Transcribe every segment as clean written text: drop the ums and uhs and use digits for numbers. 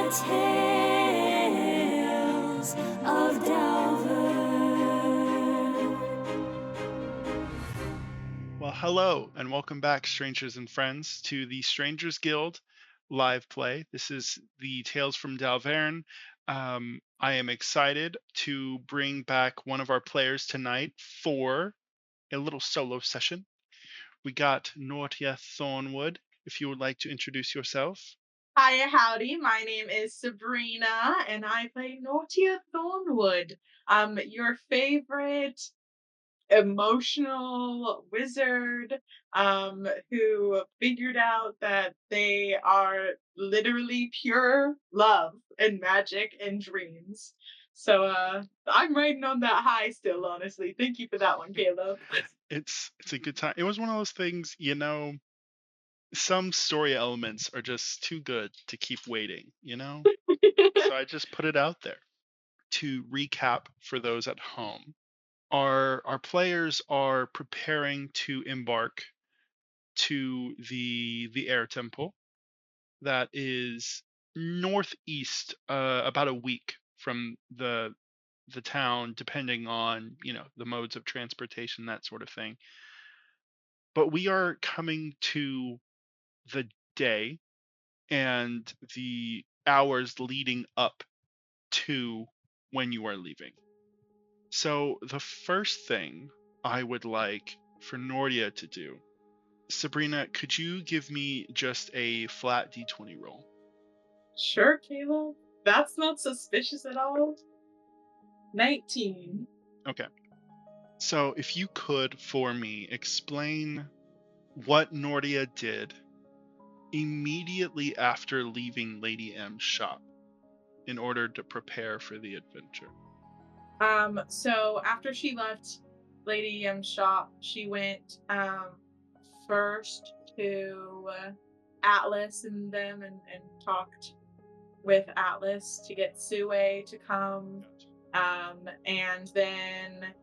The Tales of D'aowVern. Well, hello and welcome back, strangers and friends, to the Strangers Guild live play. This is the Tales from D'aowVern. I am excited to bring back one of our players tonight for a little solo session. We got Nortia Thornwood. If you would like to introduce yourself. Hiya, howdy. My name is Sabrina, and I play Nortia Thornwood, your favorite emotional wizard, who figured out that they are literally pure love and magic and dreams. So, I'm riding on that high still, honestly. Thank you for that one, Caleb. It's a good time. It was one of those things, some story elements are just too good to keep waiting, So I just put it out there. To recap for those at home, our players are preparing to embark to the air temple that is northeast, about a week from the town, depending on the modes of transportation, that sort of thing. But we are coming to the day and the hours leading up to when you are leaving. So the first thing I would like for Nortia to do, Sabrina, could you give me just a flat d20 roll? Sure, Caleb. That's not suspicious at all. 19. Okay. So if you could, for me, explain what Nortia did immediately after leaving Lady M's shop in order to prepare for the adventure. So after she left Lady M's shop, she went first to Atlas and them and talked with Atlas to get Sue to come. And then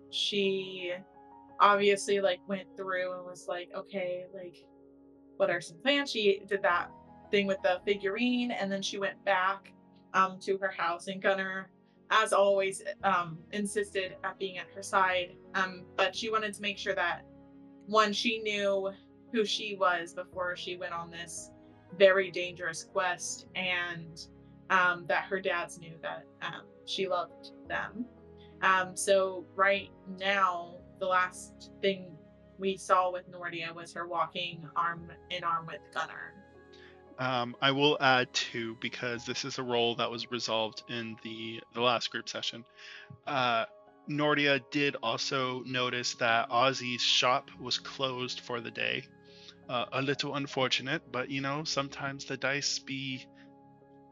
she obviously went through and was like, okay, what are some plans? She did that thing with the figurine, and then she went back to her house, and Gunnar, as always, insisted at being at her side. But she wanted to make sure that, one, she knew who she was before she went on this very dangerous quest, and that her dads knew that she loved them. So right now, the last thing we saw with Nortia was her walking arm in arm with Gunnar. I will add too, because this is a role that was resolved in the last group session. Nortia did also notice that Ozzy's shop was closed for the day. A little unfortunate, but sometimes the dice be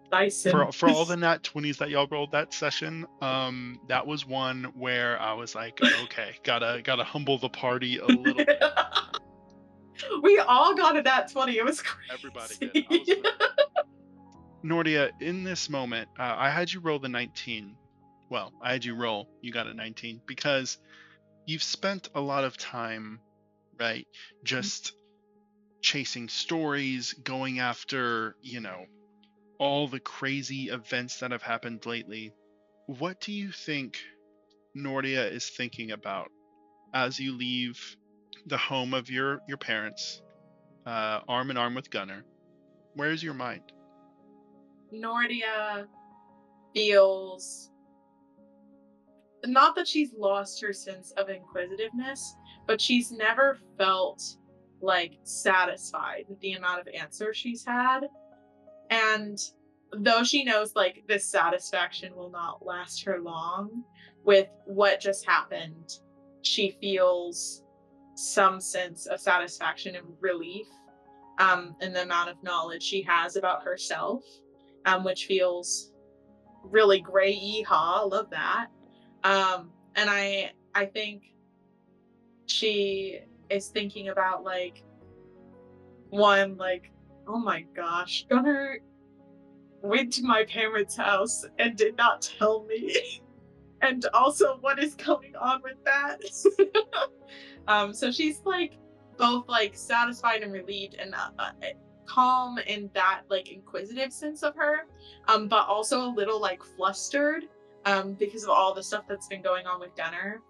Dyson. for all the nat 20s that y'all rolled that session. That was one where I was like, okay, gotta humble the party a little bit. We all got a nat 20. It was crazy. Everybody did. Nortia, in this moment, I had you roll the 19. Well, I had you roll. You got a 19 because you've spent a lot of time, right, just chasing stories, going after, all the crazy events that have happened lately. What do you think Nortia is thinking about as you leave the home of your parents, arm in arm with Gunnar? Where is your mind? Nortia feels not that she's lost her sense of inquisitiveness, but she's never felt satisfied with the amount of answers she's had. And though she knows this satisfaction will not last her long with what just happened, she feels some sense of satisfaction and relief in the amount of knowledge she has about herself, which feels really great. Yeehaw, love that. And I think she is thinking about one, oh my gosh, Gunnar went to my parents' house and did not tell me. And also, what is going on with that? So she's both satisfied and relieved, and calm and that like inquisitive sense of her, but also a little like flustered because of all the stuff that's been going on with Gunnar.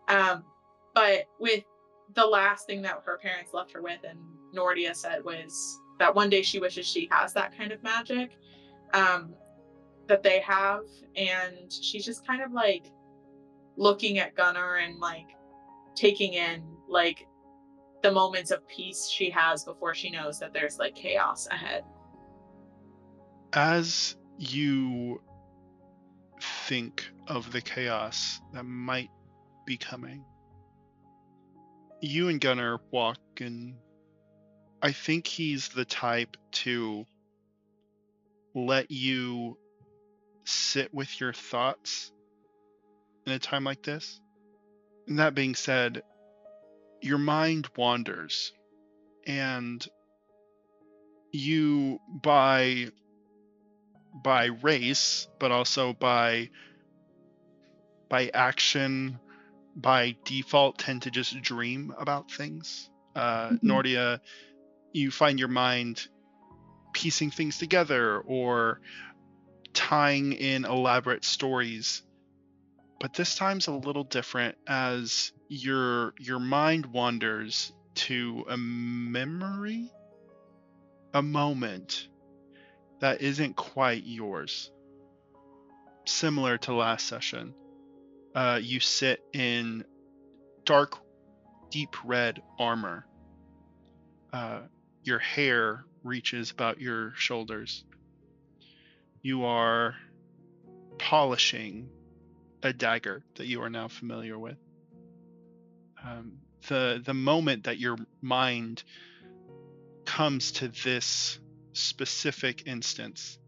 But with the last thing that her parents left her with, and Nortia said, was that one day she wishes she has that kind of magic that they have, and she's just kind of like looking at Gunnar and like taking in like the moments of peace she has before she knows that there's like chaos ahead. As you think of the chaos that might be coming, you and Gunnar walk, and I think he's the type to let you sit with your thoughts in a time like this. And that being said, your mind wanders, and you by race, but also by action, by default, tend to just dream about things. Nortia, you find your mind piecing things together or tying in elaborate stories. But this time's a little different, as your mind wanders to a memory, a moment that isn't quite yours. Similar to last session, you sit in dark, deep red armor. Your hair reaches about your shoulders. You are polishing a dagger that you are now familiar with. The moment that your mind comes to this specific instance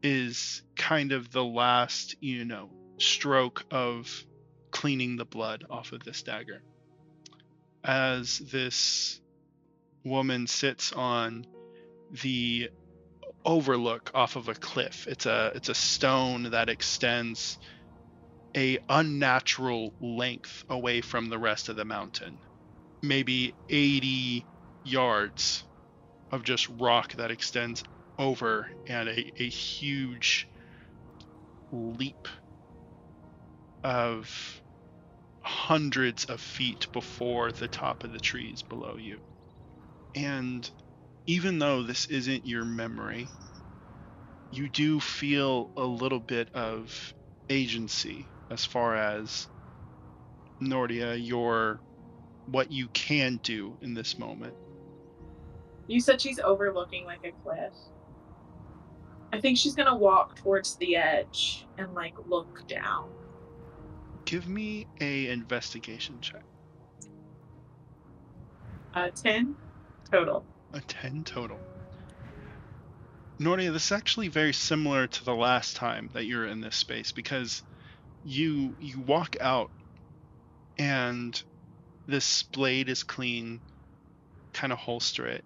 is kind of the last, stroke of cleaning the blood off of this dagger. As this woman sits on the overlook off of a cliff. It's a stone that extends a unnatural length away from the rest of the mountain. Maybe 80 yards of just rock that extends over, and a huge leap of hundreds of feet before the top of the trees below you. And even though this isn't your memory, you do feel a little bit of agency as far as Nortia, what you can do in this moment. You said she's overlooking like a cliff. I think she's gonna walk towards the edge and like look down. Give me a investigation check. 10 total. A 10 total. Nortia, this is actually very similar to the last time that you're in this space, because you walk out and this blade is clean, kind of holster it.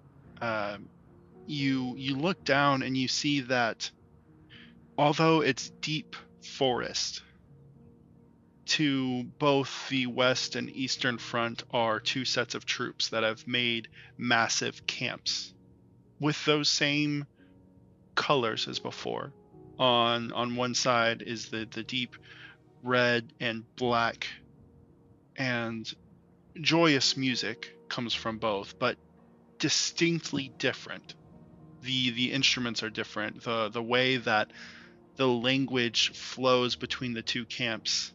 You look down and you see that although it's deep forest, to both the west and eastern front are two sets of troops that have made massive camps with those same colors as before. On one side is the deep red and black, and joyous music comes from both, but distinctly different. The instruments are different. The way that the language flows between the two camps,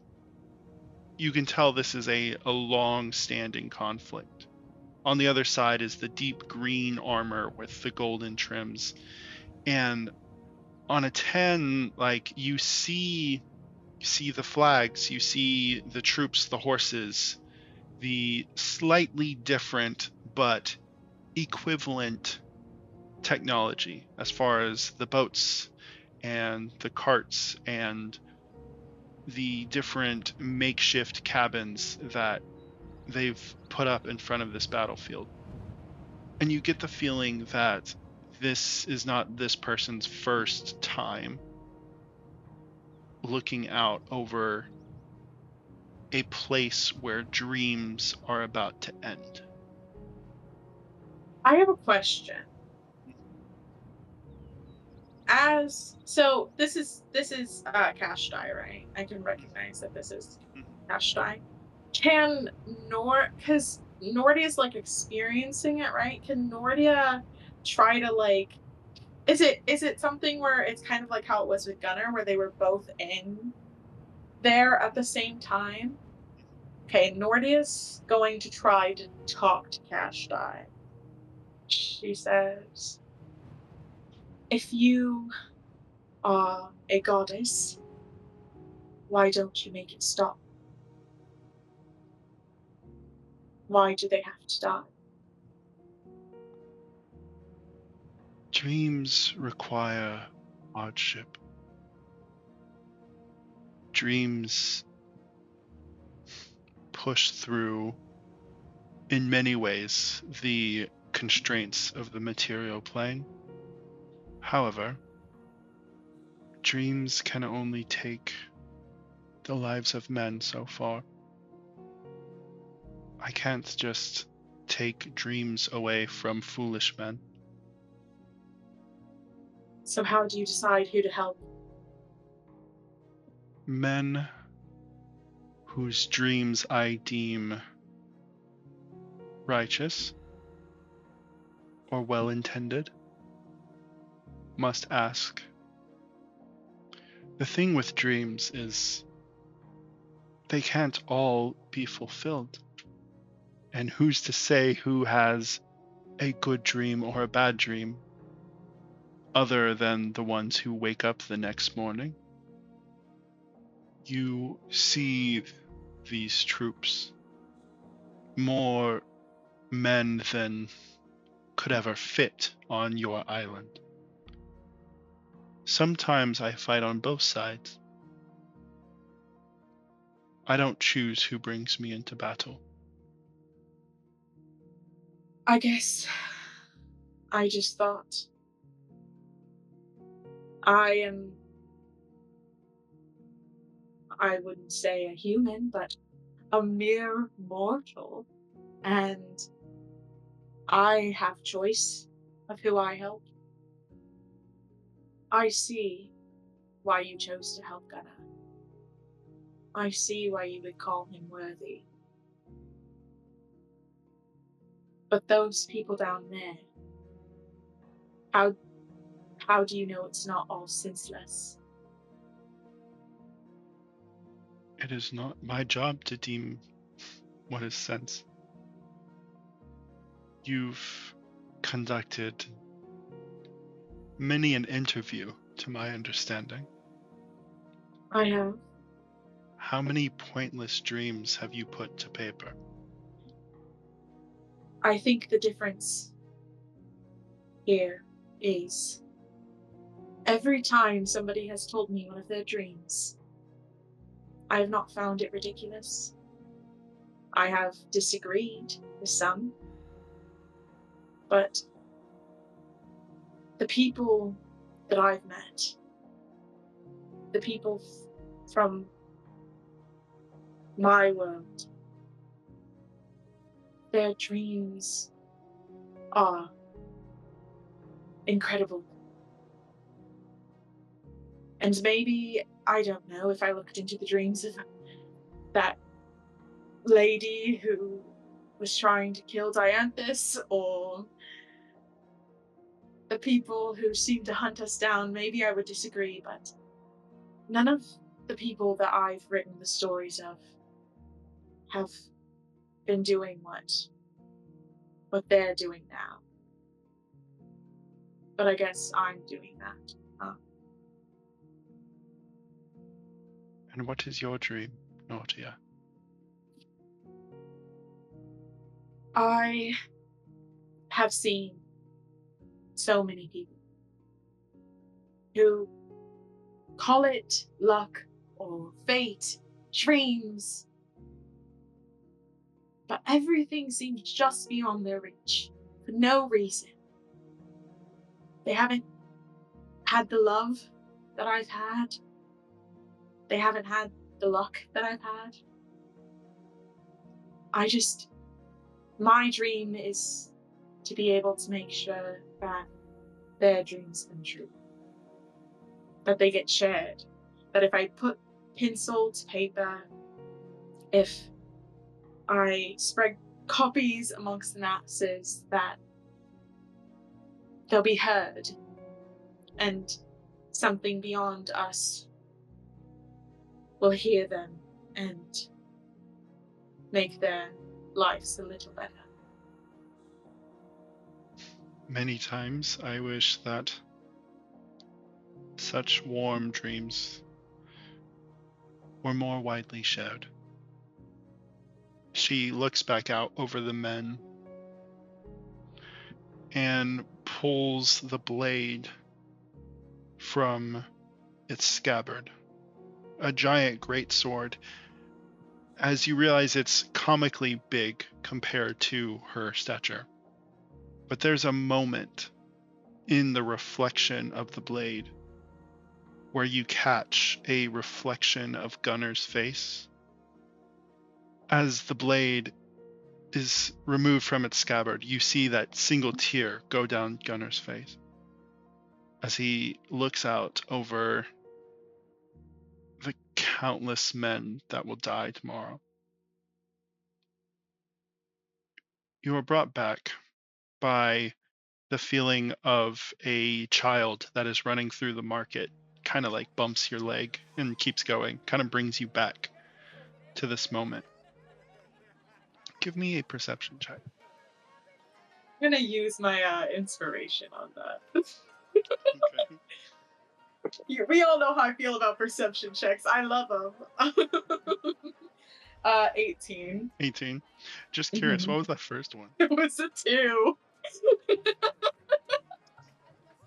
you can tell this is a long-standing conflict. On the other side is the deep green armor with the golden trims. And on a 10, like, you see the flags, you see the troops, the horses, the slightly different but equivalent technology as far as the boats and the carts and the different makeshift cabins that they've put up in front of this battlefield. And you get the feeling that this is not this person's first time looking out over a place where dreams are about to end. I have a question. So this is cash die, right? I can recognize that this is cash die. Can because Nordia is like experiencing it, right? Can Nordia try to like is it something where it's kind of like how it was with Gunnar, where they were both in there at the same time? Okay, Nordia's going to try to talk to Cash Die. She says, if you are a goddess, why don't you make it stop? Why do they have to die? Dreams require hardship. Dreams push through, in many ways, the constraints of the material plane. However, dreams can only take the lives of men so far. I can't just take dreams away from foolish men. So how do you decide who to help? Men whose dreams I deem righteous or well-intended must ask. The thing with dreams is they can't all be fulfilled. And who's to say who has a good dream or a bad dream other than the ones who wake up the next morning? You see these troops, more men than could ever fit on your island. Sometimes I fight on both sides. I don't choose who brings me into battle. I guess I just thought I wouldn't say a human, but a mere mortal. And I have choice of who I help. I see why you chose to help Gunnar. I see why you would call him worthy. But those people down there, how do you know it's not all senseless? It is not my job to deem what is sense. You've conducted many an interview, to my understanding. I have. How many pointless dreams have you put to paper? I think the difference here is every time somebody has told me one of their dreams, I have not found it ridiculous. I have disagreed with some, but the people that I've met, the people from my world, their dreams are incredible. And maybe, I don't know, if I looked into the dreams of that lady who was trying to kill Dianthus, or the people who seem to hunt us down, maybe I would disagree, but none of the people that I've written the stories of have been doing what they're doing now. But I guess I'm doing that. And what is your dream, Nortia? I have seen so many people who call it luck or fate, dreams, but everything seems just beyond their reach for no reason. They haven't had the love that I've had. They haven't had the luck that I've had. My dream is to be able to make sure that their dreams come true, that they get shared, that if I put pencil to paper, if I spread copies amongst the masses, that they'll be heard and something beyond us will hear them and make their lives a little better. Many times I wish that such warm dreams were more widely shared. She looks back out over the men and pulls the blade from its scabbard, a giant greatsword, as you realize it's comically big compared to her stature. But there's a moment in the reflection of the blade where you catch a reflection of Gunnar's face. As the blade is removed from its scabbard, you see that single tear go down Gunnar's face as he looks out over the countless men that will die tomorrow. You are brought back by the feeling of a child that is running through the market, kind of like bumps your leg and keeps going, kind of brings you back to this moment. Give me a perception check. I'm gonna use my inspiration on that. Okay. We all know how I feel about perception checks. I love them. 18. 18. Just curious, what was that first one? It was a 2.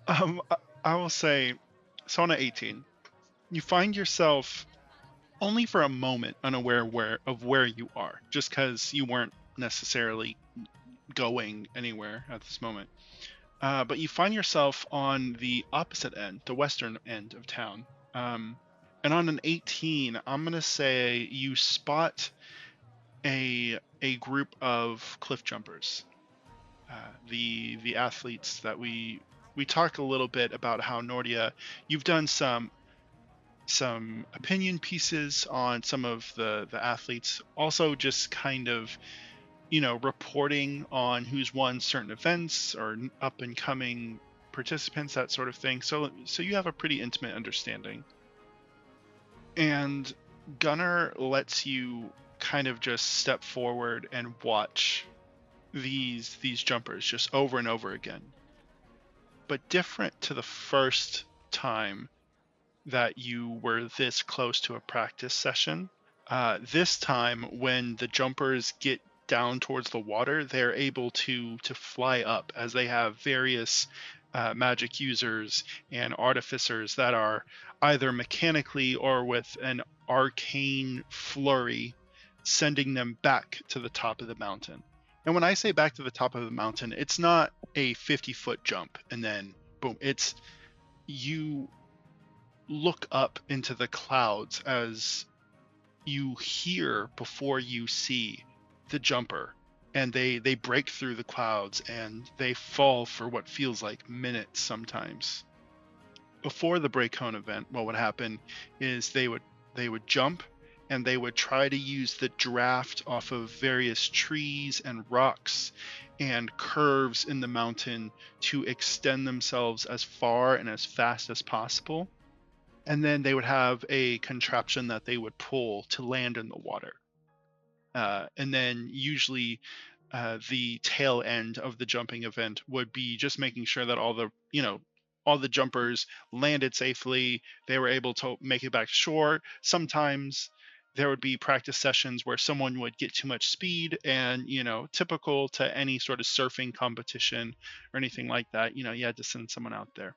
I will say, so on an 18, you find yourself only for a moment unaware of where you are, just because you weren't necessarily going anywhere at this moment. But you find yourself on the opposite end, the western end of town. And on an 18, I'm going to say you spot a group of cliff jumpers. The athletes that we talked a little bit about how Nortia, you've done some opinion pieces on some of the athletes, also just kind of reporting on who's won certain events or up and coming participants, that sort of thing. So you have a pretty intimate understanding. And Gunnar lets you kind of just step forward and watch these jumpers just over and over again. But different to the first time that you were this close to a practice session, this time when the jumpers get down towards the water, they're able to fly up, as they have various magic users and artificers that are either mechanically or with an arcane flurry sending them back to the top of the mountain. And when I say back to the top of the mountain, it's not a 50-foot jump and then boom. It's you look up into the clouds as you hear before you see the jumper, and they break through the clouds and they fall for what feels like minutes sometimes. Before the break cone event, what would happen is they would jump and they would try to use the draft off of various trees and rocks and curves in the mountain to extend themselves as far and as fast as possible. And then they would have a contraption that they would pull to land in the water. And then usually the tail end of the jumping event would be just making sure that all the jumpers landed safely. They were able to make it back to shore. Sometimes there would be practice sessions where someone would get too much speed, and typical to any sort of surfing competition or anything like that, you had to send someone out there.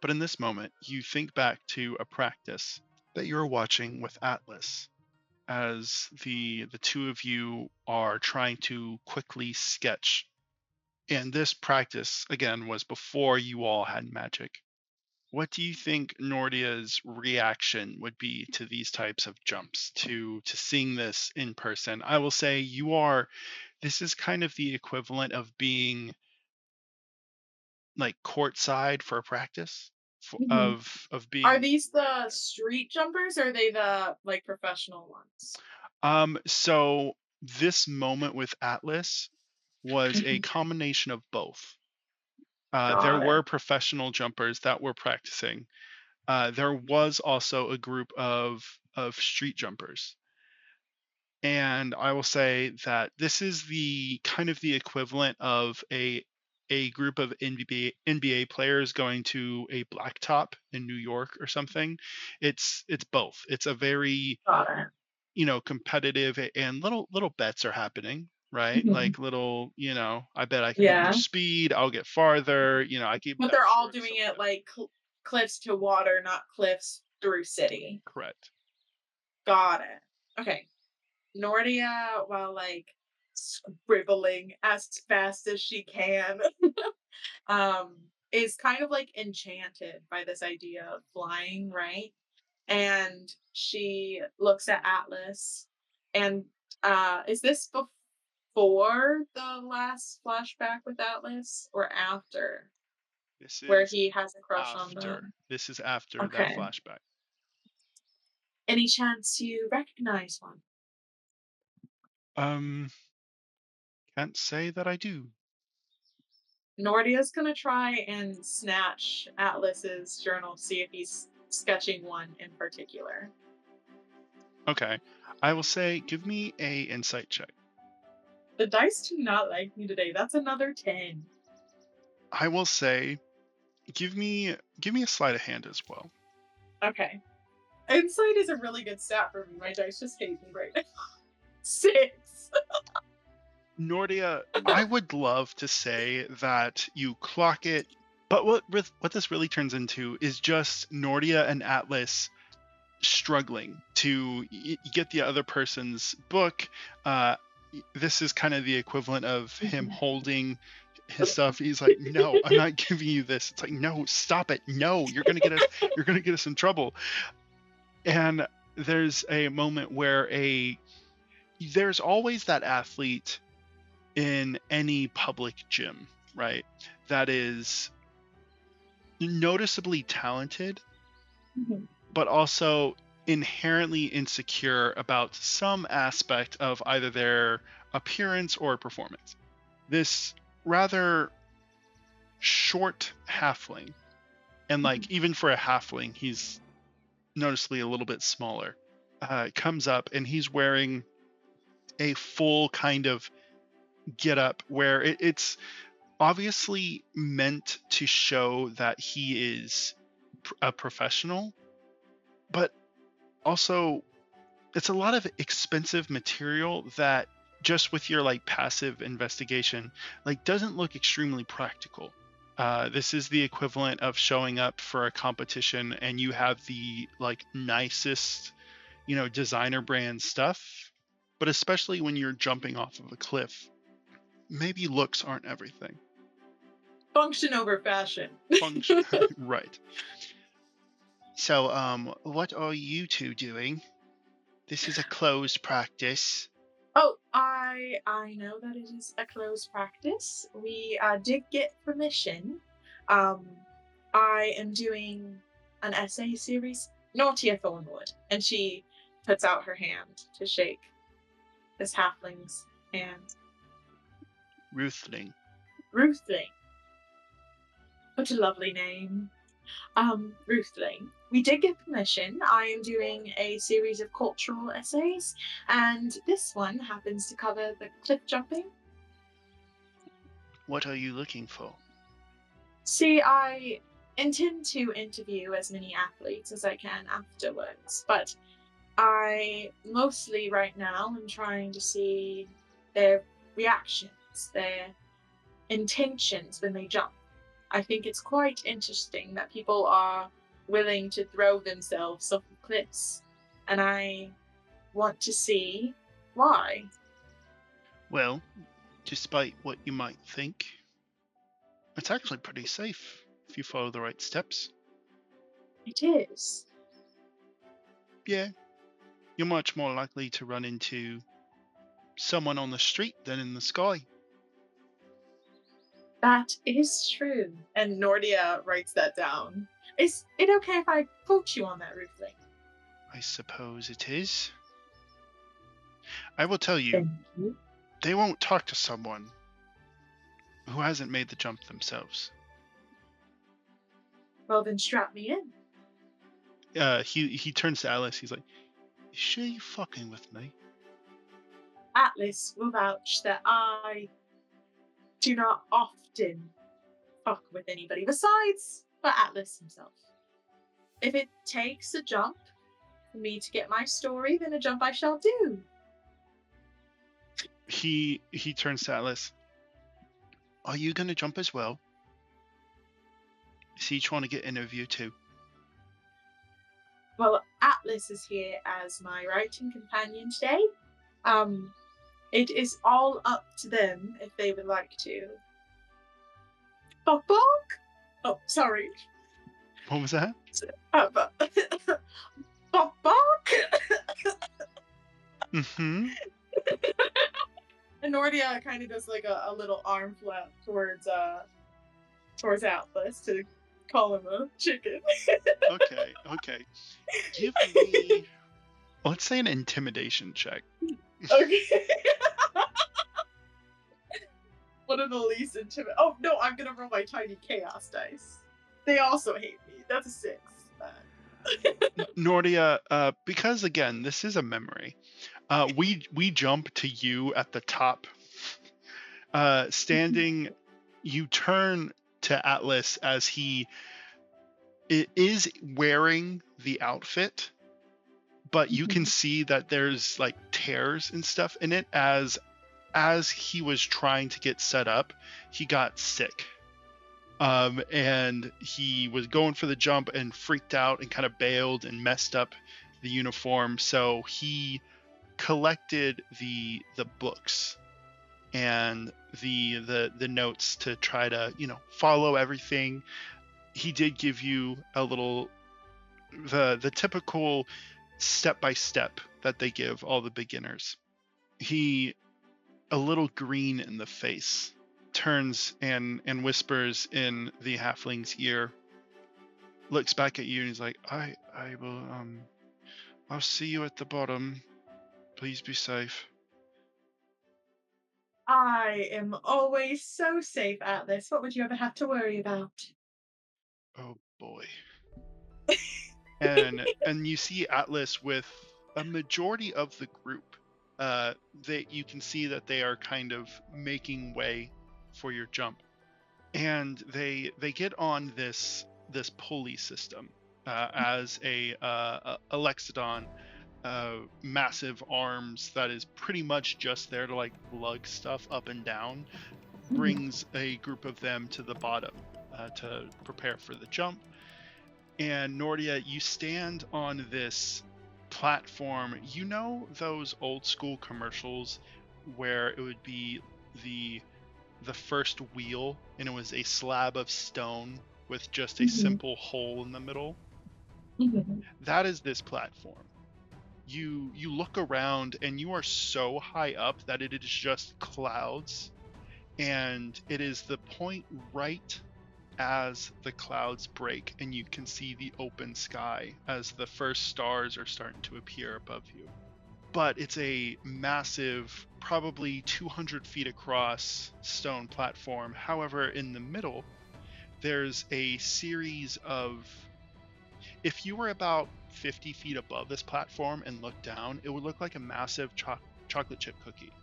But in this moment, you think back to a practice that you're watching with Atlas, as the two of you are trying to quickly sketch. And this practice, again, was before you all had magic. What do you think Nortia's reaction would be to these types of jumps, to seeing this in person? I will say this is kind of the equivalent of being like courtside for a practice Mhm. of Are being these right the there. street jumpers or are they the like professional ones? So this moment with Atlas was a Mhm. combination of both. There Got were it. professional jumpers that were practicing. There was also a group of street jumpers, and I will say that this is the kind of the equivalent of a group of NBA players going to a blacktop in New York or something. It's both. It's a very Got it. competitive, and little bets are happening, right? Mhm. Like little, I bet I can get more Yeah. speed, I'll get farther, I keep But that they're all short, doing stuff like it that. like cliffs to water, not cliffs through city. Correct. Got it. Okay. Nordia, while like scribbling as fast as she can, is kind of like enchanted by this idea of flying, right? And she looks at Atlas, and is this before the last flashback with Atlas or after, This where is he has a crush on the? after that Okay. flashback. Any chance you recognize one? um can't say that I do. Nordia's gonna try and snatch Atlas's journal, see if he's sketching one in particular. Okay, I will say give me a insight check. The dice do not like me today. That's another 10. I will say give me a sleight of hand as well. Okay. Insight is a really good stat for me. My dice just hate me right now. 6. Nordia, I would love to say that you clock it, but what this really turns into is just Nordia and Atlas struggling to get the other person's book. Uh, this is kind of the equivalent of him Mhm. holding his stuff. He's like, "No, I'm not giving you this." It's like, "No, stop it! No, you're gonna get us in trouble." And there's a moment where there's always that athlete in any public gym, right? That is noticeably talented, Mhm. but also inherently insecure about some aspect of either their appearance or performance. This rather short halfling, and like Mhm. even for a halfling, he's noticeably a little bit smaller, comes up and he's wearing a full kind of get up where it's obviously meant to show that he is a professional, but also it's a lot of expensive material that just with your like passive investigation like doesn't look extremely practical. This is the equivalent of showing up for a competition and you have the like nicest designer brand stuff, but especially when you're jumping off of a cliff, maybe looks aren't everything. Function over fashion. Function. Right. So, what are you two doing? This is a closed practice. Oh, I know that it is a closed practice. We did get permission. Um, I am doing an essay series, Nortia Thornwood, and she puts out her hand to shake this halfling's hand. Ruthling. Ruthling, what a lovely name. Ruthling, we did get permission. I am doing a series of cultural essays, and this one happens to cover the cliff jumping. What are you looking for? See, I intend to interview as many athletes as I can afterwards, but I mostly right now am trying to see their reactions, their intentions when they jump. I think it's quite interesting that people are willing to throw themselves off of cliffs, and I want to see why. Well, despite what you might think, it's actually pretty safe if you follow the right steps. It is. Yeah, you're much more likely to run into someone on the street than in the sky. That is true. And Nortia writes that down. Is it okay if I quote you on that, Ruthling? I suppose it is. I will tell you, Thank you. they won't talk to someone who hasn't made the jump themselves. Well, then strap me in. He turns to Alice. He's like, "You sure you fucking with me?" Atlas will vouch that I do not often fuck with anybody besides for Atlas himself. If it takes a jump for me to get my story, then a jump I shall do. He turns to Atlas. Are you gonna jump as well? Is he trying to get interviewed too? Well, Atlas is here as my writing companion today. It is all up to them if they would like to. Bok bok? Oh, sorry. What was that? Bok bok? Mm-hmm. And Nortia kind of does like a little arm flap towards Atlas to call him a chicken. Okay. Give me, let's say, an intimidation check. Okay. One of the least intimate. Oh no, I'm gonna roll my tiny chaos dice. They also hate me. That's a 6. Nortia, because again, this is a memory. We jump to you at the top. Standing, you turn to Atlas as he is wearing the outfit, but you can see that there's like tears and stuff in it. As he was trying to get set up, he got sick. And he was going for the jump and freaked out and kind of bailed and messed up the uniform. So he collected the books and the notes to try to, follow everything. He did give you a little, the typical step by step that they give all the beginners. He, a little green in the face, turns and whispers in the halfling's ear, looks back at you, and he's like, I will, I'll see you at the bottom. Please be safe. I am always so safe, Atlas. What would you ever have to worry about? Oh boy. and you see Atlas with a majority of the group. That you can see that they are kind of making way for your jump, and they get on this pulley system as a Alexodon, massive arms that is pretty much just there to like lug stuff up and down, brings a group of them to the bottom to prepare for the jump. And Nortia, you stand on this platform. You know those old school commercials where it would be the first wheel and it was a slab of stone with just a simple hole in the middle? That is this platform. You look around and you are so high up that it is just clouds, and it is the point right as the clouds break and you can see the open sky as the first stars are starting to appear above you. But it's a massive, probably 200 feet across stone platform. However, in the middle, there's a series of, if you were about 50 feet above this platform and looked down, it would look like a massive chocolate chip cookie.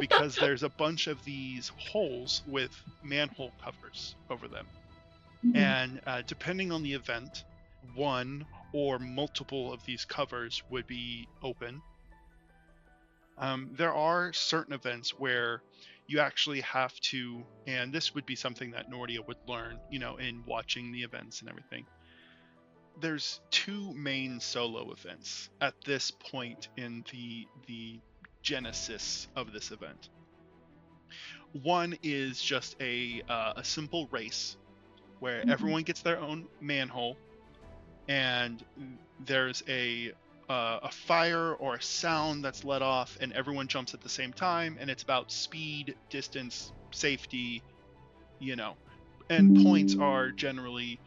Because there's a bunch of these holes with manhole covers over them. And depending on the event, one or multiple of these covers would be open. There are certain events where you actually have to, and this would be something that Nortia would learn, in watching the events and everything. There's 2 main solo events at this point in the genesis of this event. One is just a simple race where everyone gets their own manhole, and there's a fire or a sound that's let off, and everyone jumps at the same time, and it's about speed, distance, safety, and points are generally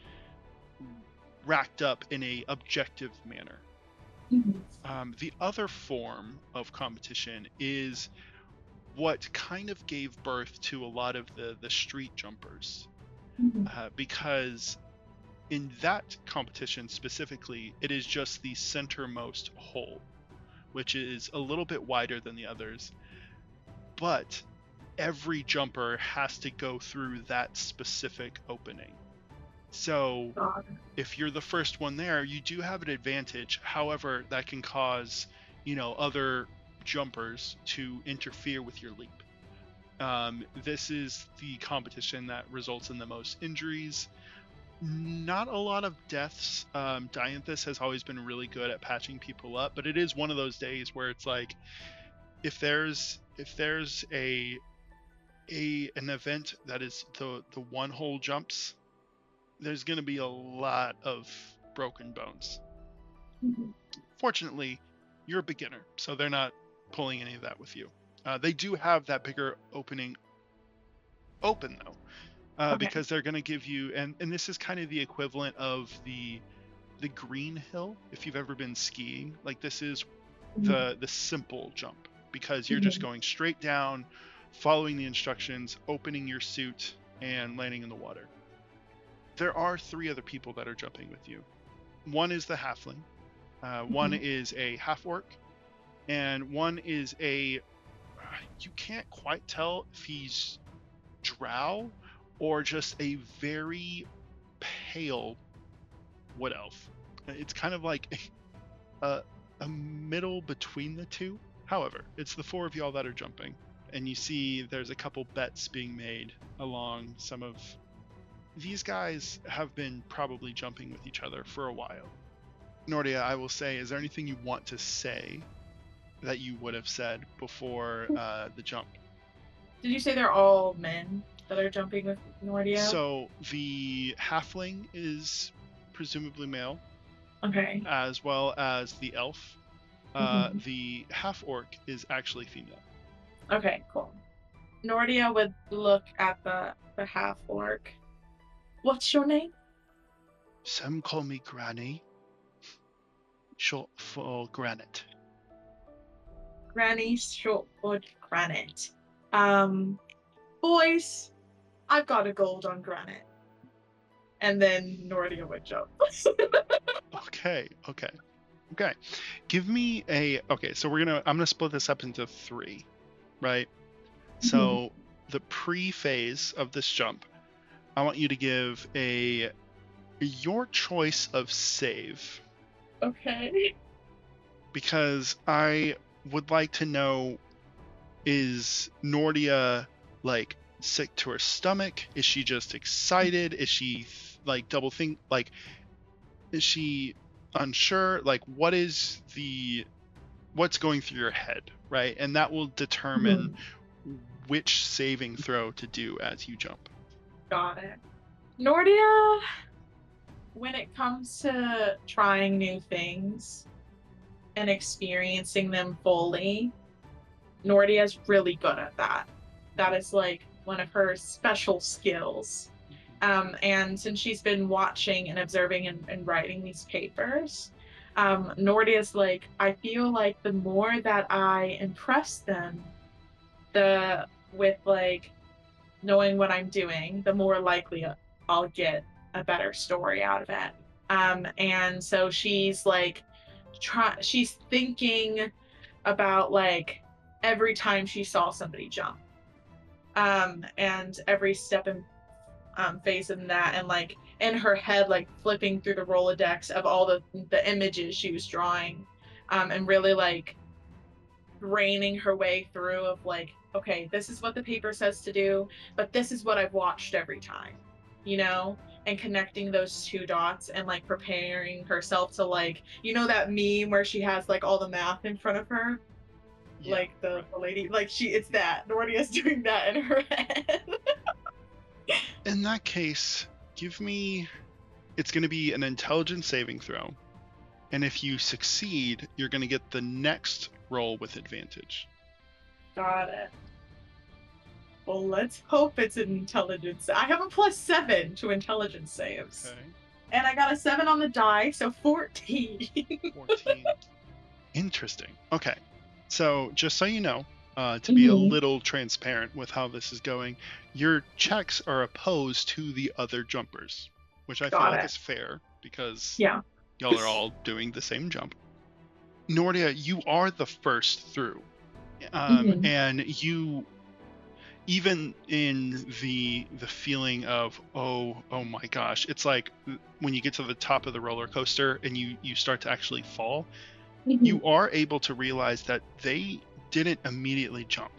racked up in a objective manner. The other form of competition is what kind of gave birth to a lot of the street jumpers, because in that competition specifically, it is just the centermost hole, which is a little bit wider than the others, but every jumper has to go through that specific opening. So if you're the first one there, you do have an advantage. However, that can cause, other jumpers to interfere with your leap. This is the competition that results in the most injuries. Not a lot of deaths. Dianthus has always been really good at patching people up, but it is one of those days where it's like, if there's an event that is the one hole jumps, there's going to be a lot of broken bones. Fortunately, you're a beginner, so they're not pulling any of that with you. They do have that bigger opening open though, because they're going to give you, and this is kind of the equivalent of the green hill. If you've ever been skiing, like, this is the simple jump, because you're just going straight down, following the instructions, opening your suit, and landing in the water. There are 3 other people that are jumping with you. One is the halfling, one is a half-orc, and one is you can't quite tell if he's drow or just a very pale wood elf. It's kind of like a middle between the two. However, it's the 4 of y'all that are jumping, and you see there's a couple bets being made along some of these guys have been probably jumping with each other for a while. Nortia, I will say, is there anything you want to say that you would have said before the jump? Did you say they're all men that are jumping with Nortia? So the halfling is presumably male. Okay. As well as the elf. The half-orc is actually female. Okay, cool. Nortia would look at the half-orc. What's your name? Some call me Granny. Short for Granite. Granny, short for Granite. Boys, I've got a gold on Granite. And then Nortia would jump. Okay. Give me so I'm gonna split this up into 3, right? So the pre-phase of this jump, I want you to give your choice of save. Okay. Because I would like to know, is Nortia like sick to her stomach? Is she just excited? Is she like double think? Like, is she unsure? Like, what's going through your head, right? And that will determine which saving throw to do as you jump. Got it. Nortia, when it comes to trying new things and experiencing them fully, Nortia's really good at that. That is like one of her special skills. And since she's been watching and observing and writing these papers, Nortia's like, I feel like the more that I impress them with like knowing what I'm doing, the more likely I'll get a better story out of it. And so she's like, she's thinking about like every time she saw somebody jump, and every step in phase in that, and like in her head, like flipping through the Rolodex of all the images she was drawing, and really like braining her way through of like, okay, this is what the paper says to do, but this is what I've watched every time, and connecting those 2 dots and like preparing herself to like, that meme where she has like all the math in front of her, like the lady, like it's that Nortia's doing that in her head. In that case, it's going to be an intelligence saving throw, and if you succeed, you're going to get the next roll with advantage. Got it. Well, let's hope it's an intelligence. I have a +7 to intelligence saves. Okay. And I got a 7 on the die, so 14. 14. Interesting. Okay. So just so you know, to be a little transparent with how this is going, your checks are opposed to the other jumpers, which I feel like is fair because Yeah. y'all are all doing the same jump. Nortia, you are the first through. And you, even in the feeling of oh my gosh, it's like when you get to the top of the roller coaster and you start to actually fall, you are able to realize that they didn't immediately jump.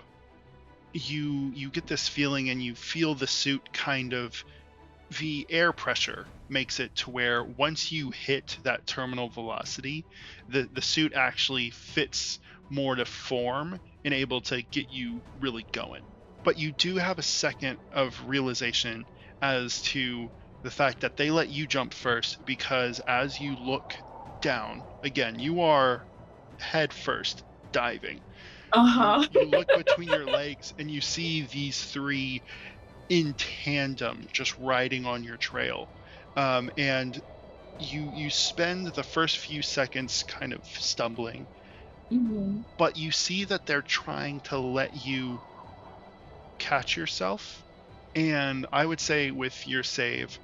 You get this feeling and you feel the suit kind of, the air pressure makes it to where once you hit that terminal velocity, the suit actually fits more to form and able to get you really going. But you do have a second of realization as to the fact that they let you jump first, because as you look down, again, you are head first diving. You look between your legs and you see these three in tandem just riding on your trail. And you spend the first few seconds kind of stumbling, but you see that they're trying to let you catch yourself. And I would say with your save,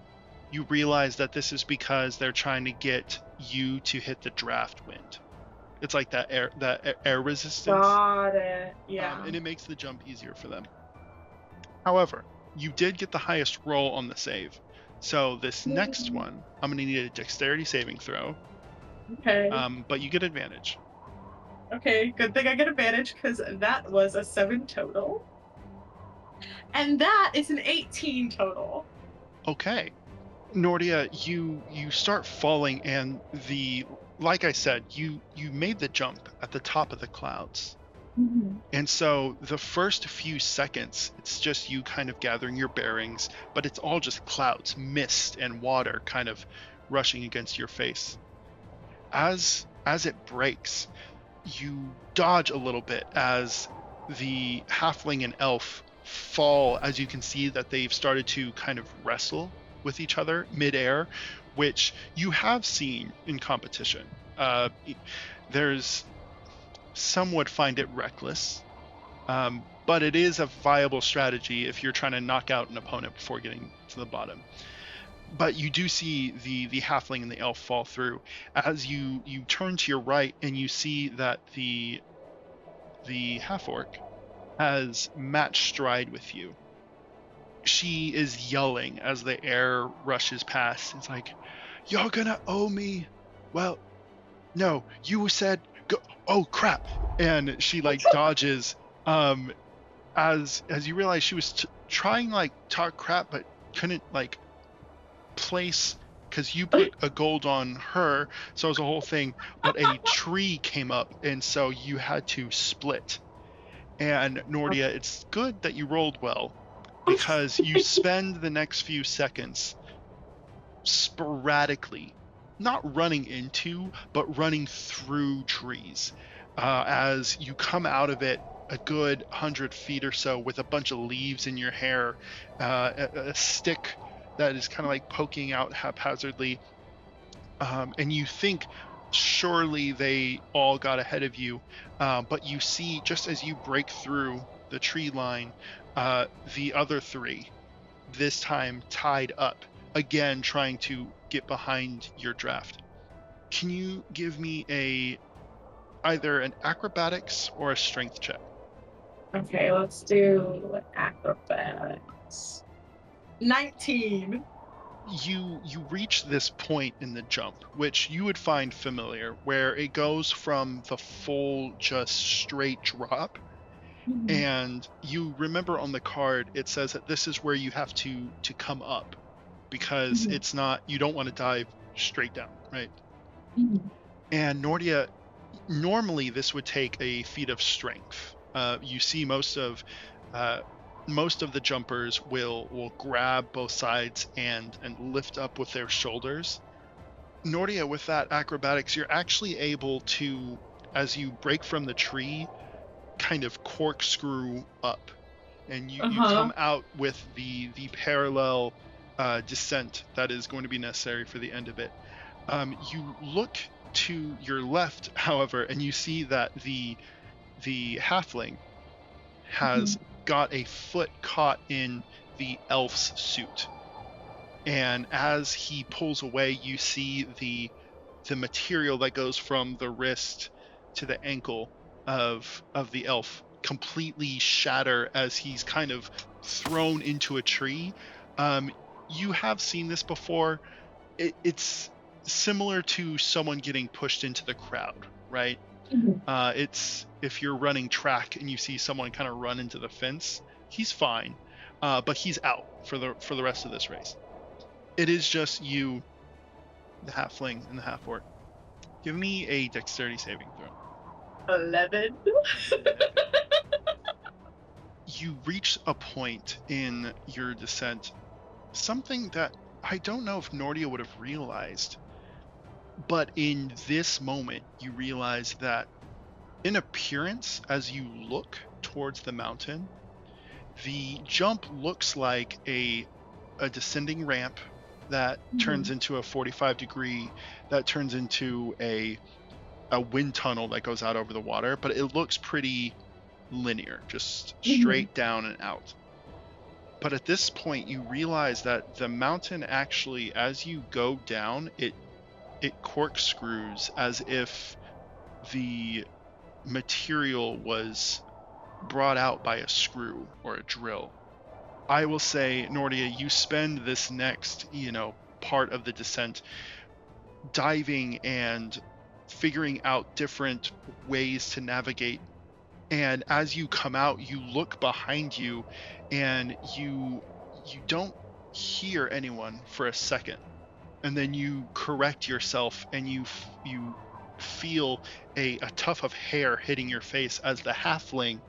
you realize that this is because they're trying to get you to hit the draft wind. It's like that air resistance. Got it. Yeah. And it makes the jump easier for them. However, you did get the highest roll on the save. So this next one, I'm going to need a dexterity saving throw. Okay. But you get advantage. Okay, good thing I get advantage because that was a 7 total. And that is an 18 total. Okay. Nortia, you start falling, and like I said, you made the jump at the top of the clouds. And so the first few seconds, it's just you kind of gathering your bearings, but it's all just clouds, mist, and water kind of rushing against your face. As it breaks, you dodge a little bit as the halfling and elf fall, as you can see that they've started to kind of wrestle with each other midair, which you have seen in competition. Some would find it reckless, but it is a viable strategy if you're trying to knock out an opponent before getting to the bottom. But you do see the halfling and the elf fall through. As you turn to your right and you see that the half-orc has matched stride with you. She is yelling as the air rushes past. It's like, "You're gonna owe me." Well, no, you said go. Oh crap! And she like dodges. As you realize she was trying like talk crap, but couldn't like place, because you put a gold on her, so it was a whole thing. But a tree came up, and so you had to split. And Nortia, it's good that you rolled well, because you spend the next few seconds sporadically, not running into, but running through trees. As you come out of it a good 100 feet or so with a bunch of leaves in your hair, a stick that is kind of like poking out haphazardly. And you think surely they all got ahead of you, but you see, just as you break through the tree line, the other three, this time tied up, again trying to get behind your draft. Can you give me either an acrobatics or a strength check? Okay, let's do acrobatics. 19. You reach this point in the jump, which you would find familiar, where it goes from the full just straight drop, and you remember on the card it says that this is where you have to come up, because it's not, you don't want to dive straight down, right? And Nortia, normally this would take a feat of strength. You see most of the jumpers will grab both sides and lift up with their shoulders. Nortia, with that acrobatics, you're actually able to, as you break from the tree, kind of corkscrew up. and you Uh-huh. come out with the parallel descent that is going to be necessary for the end of it. You look to your left, however, and you see that the halfling has got a foot caught in the elf's suit. And as he pulls away, you see the material that goes from the wrist to the ankle of the elf completely shatter as he's kind of thrown into a tree. You have seen this before. It's similar to someone getting pushed into the crowd, right? It's if you're running track and you see someone kind of run into the fence, he's fine, but he's out for the rest of this race. It is just you, the halfling, and the half-orc. Give me a dexterity saving throw. 11. You reach a point in your descent, something that I don't know if Nortia would have realized, but in this moment, you realize that in appearance, as you look towards the mountain, the jump looks like a descending ramp that turns into a 45-degree, that turns into a wind tunnel that goes out over the water, but it looks pretty linear, just straight down and out. But at this point, you realize that the mountain actually, as you go down, it corkscrews as if the material was brought out by a screw or a drill. I will say, Nortia, you spend this next, part of the descent diving and figuring out different ways to navigate. And as you come out, you look behind you and you don't hear anyone for a second. And then you correct yourself and you feel a tuft of hair hitting your face as the halfling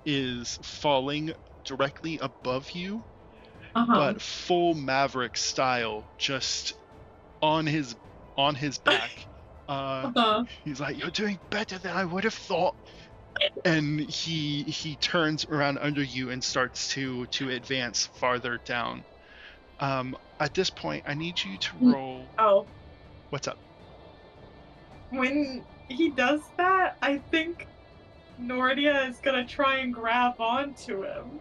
is falling directly above you, but full Maverick style, just on his back. He's like, "You're doing better than I would have thought." And he turns around under you and starts to advance farther down. At this point, I need you to roll. Oh. What's up? When he does that, I think Nortia is gonna try and grab onto him.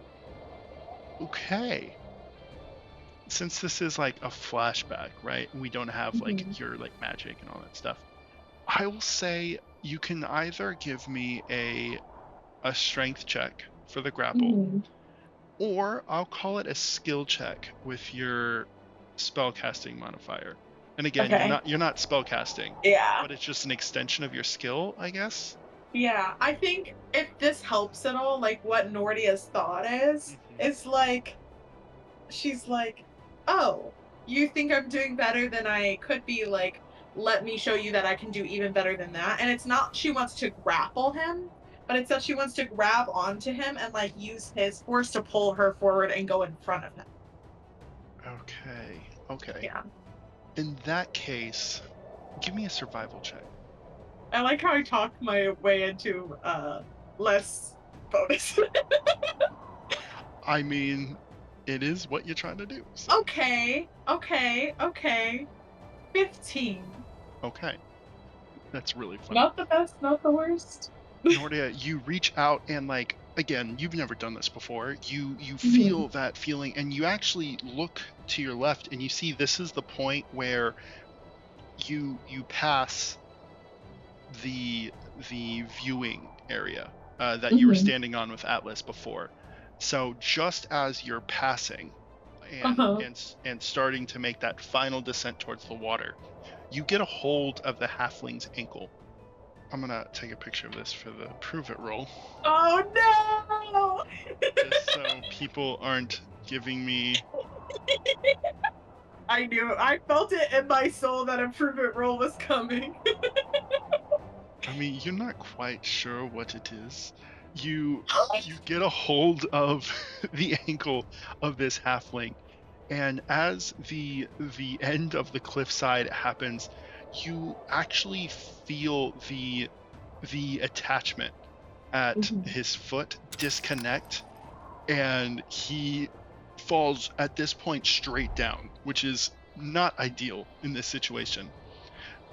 Okay. Since this is like a flashback, right? We don't have like your like magic and all that stuff. I will say you can either give me a strength check for the grapple, or I'll call it a skill check with your spellcasting modifier. And again, you're not spellcasting. Yeah. But it's just an extension of your skill, I guess. Yeah, I think if this helps at all, like what Nortia's thought is like, she's like, "Oh, you think I'm doing better than I could be? Like, let me show you that I can do even better than that." And it's not she wants to grapple him, but it's that she wants to grab onto him and like use his force to pull her forward and go in front of him. Okay. Yeah. In that case, give me a survival check. I like how I talked my way into less bonus. I mean, it is what you're trying to do. So. Okay. 15. Okay. That's really fun. Not the best, not the worst. Nortia, you reach out and like, again, you've never done this before. You feel that feeling and you actually look to your left and you see this is the point where you pass the viewing area that you were standing on with Atlas before. So just as you're passing and starting to make that final descent towards the water, you get a hold of the halfling's ankle. I'm gonna take a picture of this for the prove it roll. Oh no! Just so people aren't giving me. I knew. I felt it in my soul that a prove it roll was coming. I mean, you're not quite sure what it is. You get a hold of the ankle of this halfling, and as the end of the cliffside happens, you actually feel the attachment at his foot disconnect, and he falls at this point straight down, which is not ideal in this situation.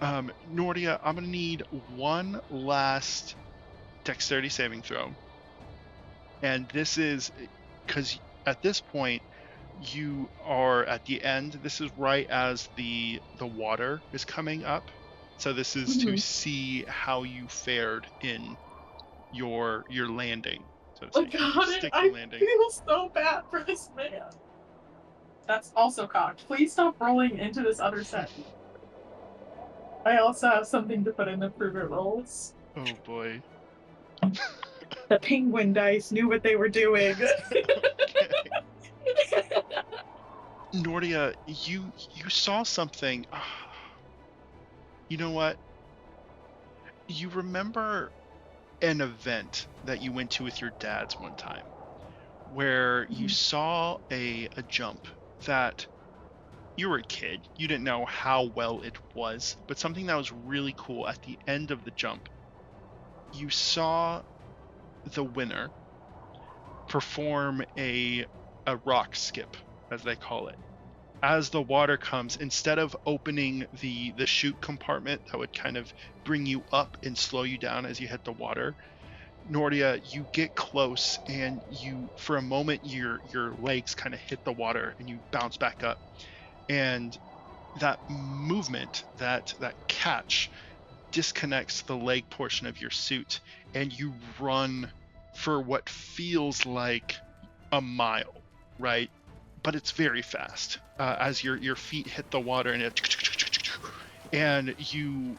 Nortia, I'm gonna need one last dexterity saving throw, and this is because at this point you are at the end. This is right as the water is coming up, so this is to see how you fared in your landing, so to Oh speak, your god, sticky I landing. feel so bad for this man. That's also cocked. Please stop rolling into this other set. I also have something to put in the prove it rolls. Oh boy. The penguin dice knew what they were doing. Okay. Nortia, you saw something. You know what? You remember an event that you went to with your dads one time where you saw a jump that you were a kid. You didn't know how well it was, but something that was really cool at the end of the jump. You saw the winner perform a rock skip, as they call it. As the water comes, instead of opening the chute compartment that would kind of bring you up and slow you down as you hit the water, Nortia, you get close and you, for a moment, your legs kind of hit the water and you bounce back up. And that movement, that catch, disconnects the leg portion of your suit, and you run for what feels like a mile, right? But it's very fast as your feet hit the water, and you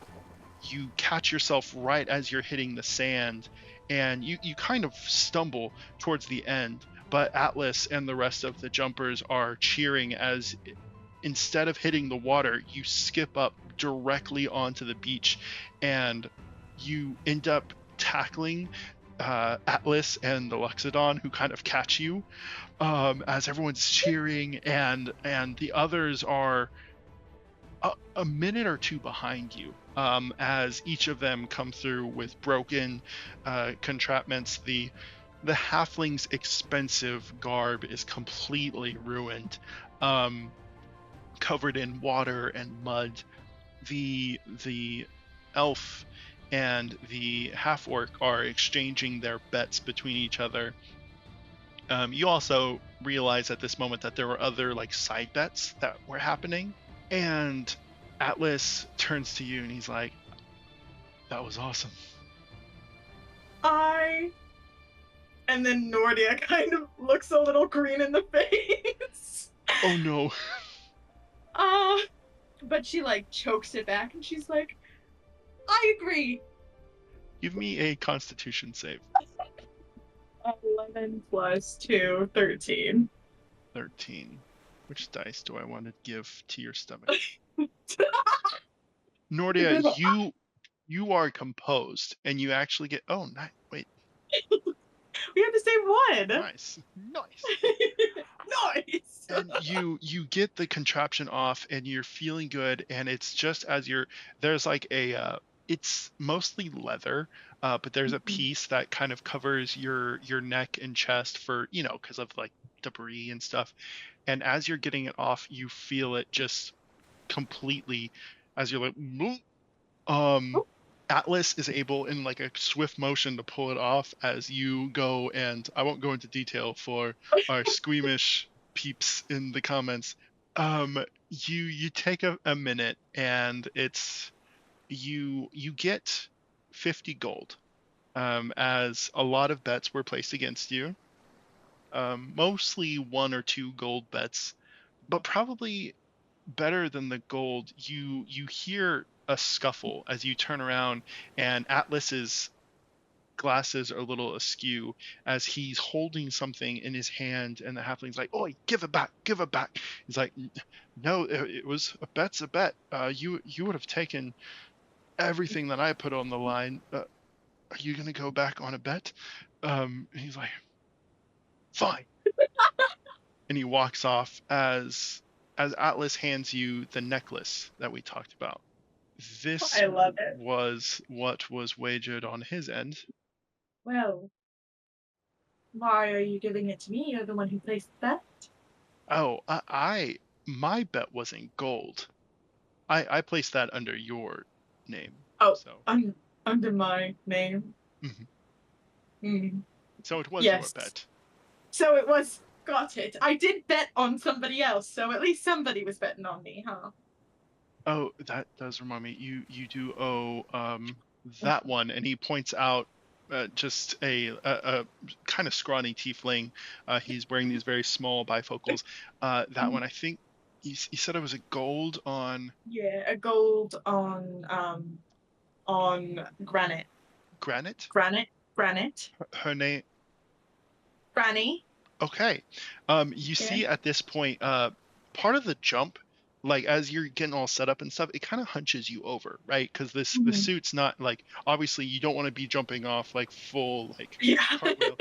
catch yourself right as you're hitting the sand, and you kind of stumble towards the end, but Atlas and the rest of the jumpers are cheering as instead of hitting the water, you skip up directly onto the beach, and you end up tackling Atlas and the Luxodon, who kind of catch you as everyone's cheering, and the others are a minute or two behind you as each of them come through with broken contraptions. The halfling's expensive garb is completely ruined, covered in water and mud. The elf and the half orc are exchanging their bets between each other. You also realize at this moment that there were other like side bets that were happening, and Atlas turns to you and he's like, "That was awesome." And then Nortia kind of looks a little green in the face. Oh no. But she like chokes it back and she's like, I agree. Give me a Constitution save. 11 plus 2, 13. 13. Which dice do I want to give to your stomach? Nortia, you are composed, and you actually get. Oh, nice. Wait. We have the same one. Nice. Nice. And you get the contraption off, and you're feeling good. And it's just as there's like it's mostly leather, but there's a piece that kind of covers your neck and chest for because of like debris and stuff. And as you're getting it off, you feel it just completely as you're like, Atlas is able in like a swift motion to pull it off as you go, and I won't go into detail for our squeamish peeps in the comments. You take a minute, and it's you get 50 gold, as a lot of bets were placed against you, mostly 1 or 2 gold bets, but probably better than the gold. You hear a scuffle as you turn around, and Atlas's glasses are a little askew as he's holding something in his hand, and the halfling's like, "Oi, give it back, give it back." He's like, "No, it was a bet's a bet. You would have taken everything that I put on the line. Are you gonna go back on a bet?" He's like, "Fine." And he walks off as Atlas hands you the necklace that we talked about. This I love it. was what was wagered on his end. Well, Why are you giving it to me? You're the one who placed the bet. Oh, my bet was in gold. I placed that under your name. Oh, So, under my name. mhm. Hmm. So it was your Yes. bet. So it was. Got it. I did bet on somebody else, so at least somebody was betting on me, huh? Oh, that does remind me. You do owe that one, and he points out just a kind of scrawny tiefling. He's wearing these very small bifocals. That one, I think you said it was a gold Yeah, a gold on granite. granite. Granite. Her name. Granny. Okay. You Yeah. see at this point, part of the jump, like as you're getting all set up and stuff, it kind of hunches you over, right? Because the Mhm. suit's not like obviously you don't want to be jumping off like full like Yeah. cartwheel.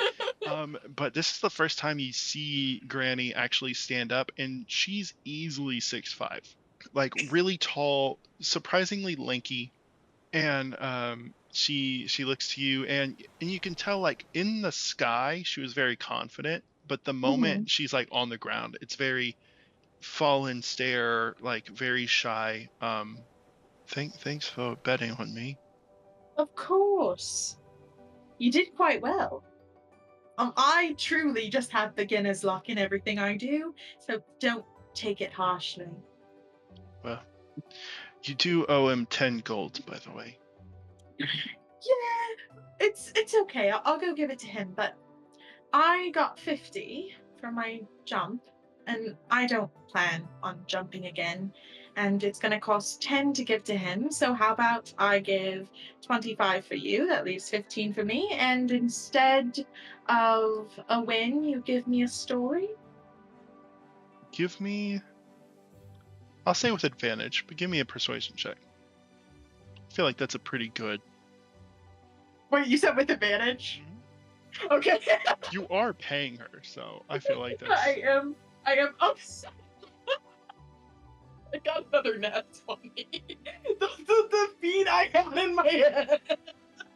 But this is the first time you see Granny actually stand up, and she's easily 6'5", like really tall, surprisingly lanky, and she looks to you, and you can tell like in the sky she was very confident, but the moment Mhm. she's like on the ground it's very fallen stare, like very shy. Thanks for betting on me. Of course. You did quite well. I truly just have beginner's luck in everything I do, so don't take it harshly. Well, you do owe him 10 gold, by the way. Yeah, it's okay. I'll go give it to him, but I got 50 for my jump, and I don't plan on jumping again. And it's going to cost 10 to give to him. So, how about I give 25 for you? That leaves 15 for me. And instead of a win, you give me a story? Give me, I'll say with advantage, but give me a persuasion check. I feel like that's a pretty good. Wait, you said with advantage? Mhm. Okay. You are paying her, so I feel like that's I am upset. I got another nat 20. The feed I had in my head from the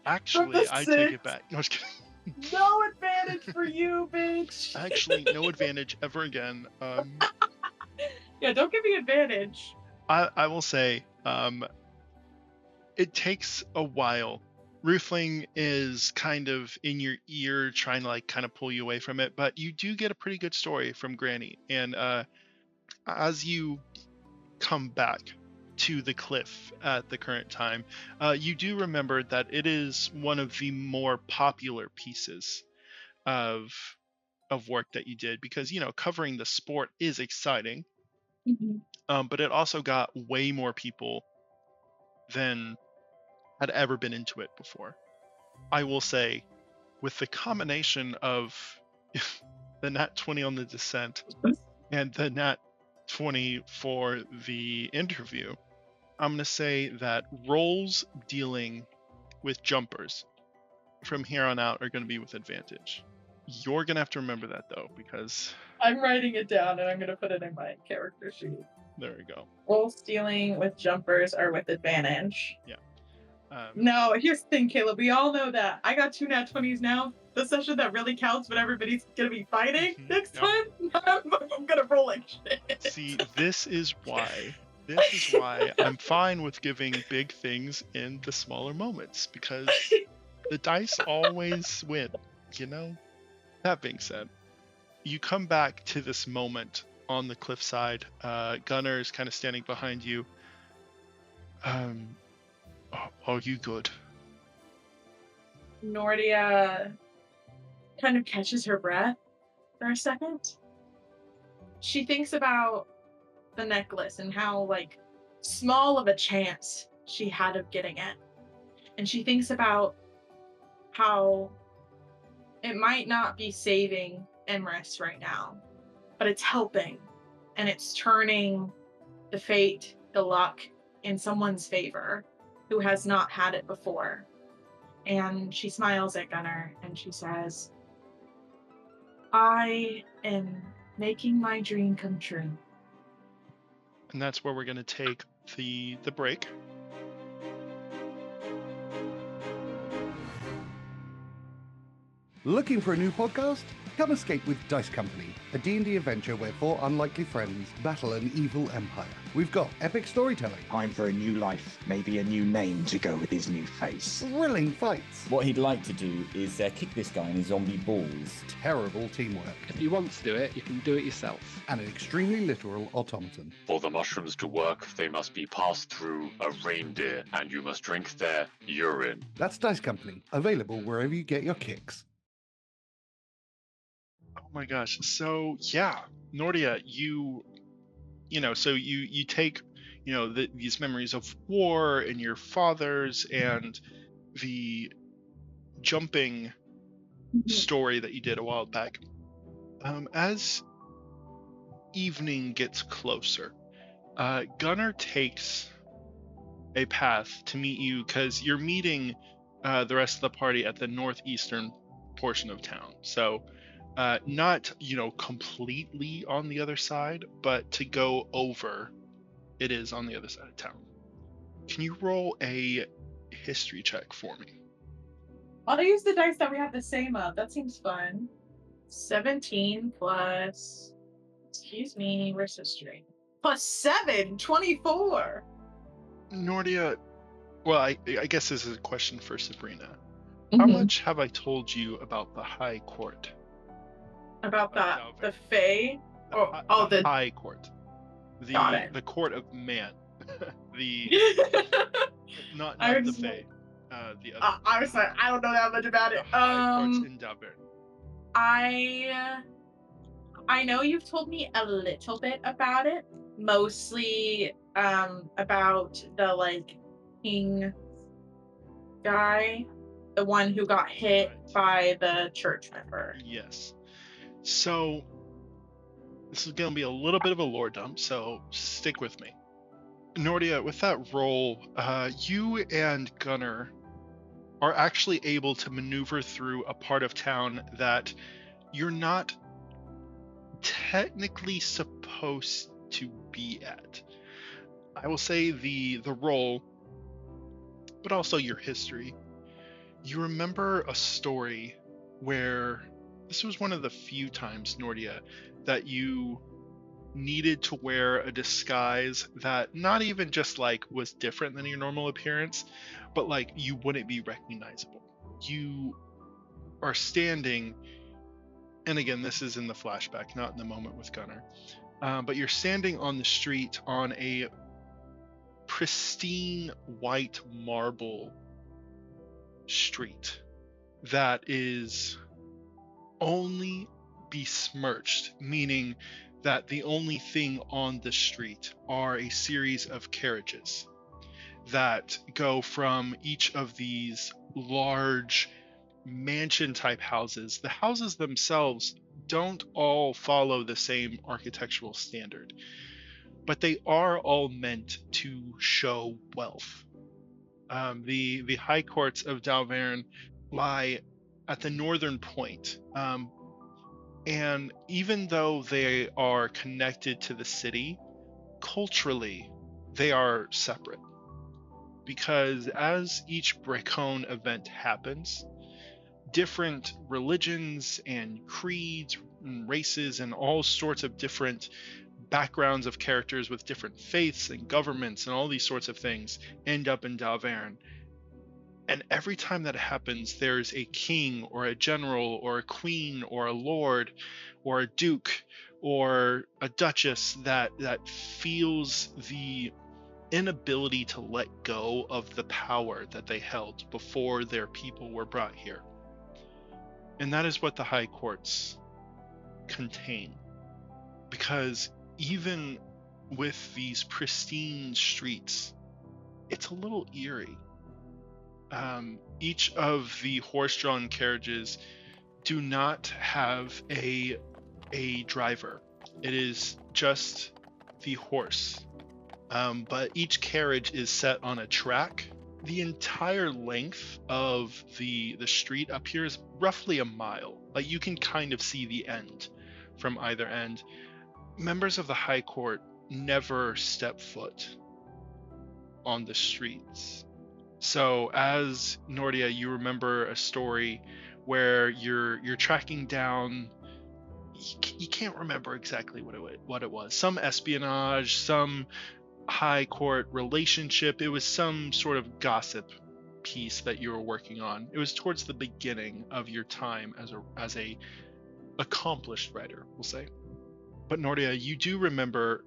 actually, I take it six. back. No, I was kidding. No advantage for you, bitch. Actually, no advantage ever again. Yeah, don't give me advantage. I will say, it takes a while. Roofling is kind of in your ear, trying to like kind of pull you away from it, but you do get a pretty good story from Granny. And as you come back to the cliff at the current time, you do remember that it is one of the more popular pieces of work that you did, because covering the sport is exciting, Mhm. but it also got way more people than had ever been into it before. I will say, with the combination of the nat 20 on the descent and the nat 20 for the interview, I'm going to say that roles dealing with jumpers from here on out are going to be with advantage. You're going to have to remember that though, because I'm writing it down and I'm gonna put it in my character sheet. there we go. Roll stealing with jumpers are with advantage. Yeah. No, here's the thing, Caleb. We all know that. I got two nat 20s now. The session that really counts when everybody's gonna be fighting next Yep. time, I'm gonna roll like shit. See, this is why. This is why I'm fine with giving big things in the smaller moments, because the dice always win, you know? That being said, you come back to this moment on the cliffside. Gunnar is kind of standing behind you. Are you good? Nortia kind of catches her breath for a second. She thinks about the necklace and how like small of a chance she had of getting it. And she thinks about how it might not be saving Emrys right now, but it's helping and it's turning the fate, the luck in someone's favor who has not had it before. And she smiles at Gunnar and she says, I am making my dream come true. And that's where we're going to take the break. Looking for a new podcast? Come escape with Dice Company, a D&D adventure where 4 unlikely friends battle an evil empire. We've got epic storytelling, Time for a new life, maybe a new name to go with his new face. thrilling fights, What he'd like to do is kick this guy in his zombie balls. terrible teamwork, If you want to do it, you can do it yourself. and an extremely literal automaton. For the mushrooms to work, they must be passed through a reindeer, and you must drink their urine. That's Dice Company, available wherever you get your kicks. Oh my gosh. So yeah, Nortia, you take, these memories of war and your father's and the jumping story that you did a while back. As evening gets closer, Gunnar takes a path to meet you because you're meeting the rest of the party at the northeastern portion of town. So not completely on the other side, but to go over, it is on the other side of town. Can you roll a history check for me? I'll use the dice that we have the same of. That seems fun. 17 plus, excuse me, where's history? Plus 7, 24. Nortia, well, I guess this is a question for Sabrina. How much have I told you about the High Court? About that, D'aowVern. the Fae? The High Court. Got it. The Court of Man. Not I the was- Fae. The other. I was like, I don't know that much about The it. High Court's in D'aowVern. I know you've told me a little bit about it, mostly about the king guy, the one who got hit by the church member. Yes. So this is going to be a little bit of a lore dump, so stick with me. Nortia, with that roll, you and Gunnar are actually able to maneuver through a part of town that you're not technically supposed to be at. I will say the roll, but also your history. You remember a story where this was one of the few times, Nortia, that you needed to wear a disguise that not even just was different than your normal appearance, but you wouldn't be recognizable. You are standing, and again, this is in the flashback, not in the moment with Gunnar, but you're standing on the street on a pristine white marble street that is only besmirched, meaning that the only thing on the street are a series of carriages that go from each of these large mansion type houses. The houses themselves don't all follow the same architectural standard, but they are all meant to show wealth. The high courts of D'aowVern lie at the northern point, and even though they are connected to the city, culturally they are separate, because as each Bracone event happens, different religions and creeds and races and all sorts of different backgrounds of characters with different faiths and governments and all these sorts of things end up in D'aowVern. And every time that happens, there's a king or a general or a queen or a lord or a duke or a duchess that feels the inability to let go of the power that they held before their people were brought here. And that is what the high courts contain. Because even with these pristine streets, it's a little eerie. Each of the horse-drawn carriages do not have a driver. It is just the horse. But each carriage is set on a track. The entire length of the street up here is roughly a mile. You can kind of see the end from either end. Members of the High Court never step foot on the streets. So as Nortia, you remember a story where you're tracking down. You can't remember exactly what it was. Some espionage, some high court relationship. It was some sort of gossip piece that you were working on. It was towards the beginning of your time as a accomplished writer, we'll say. But Nortia, you do remember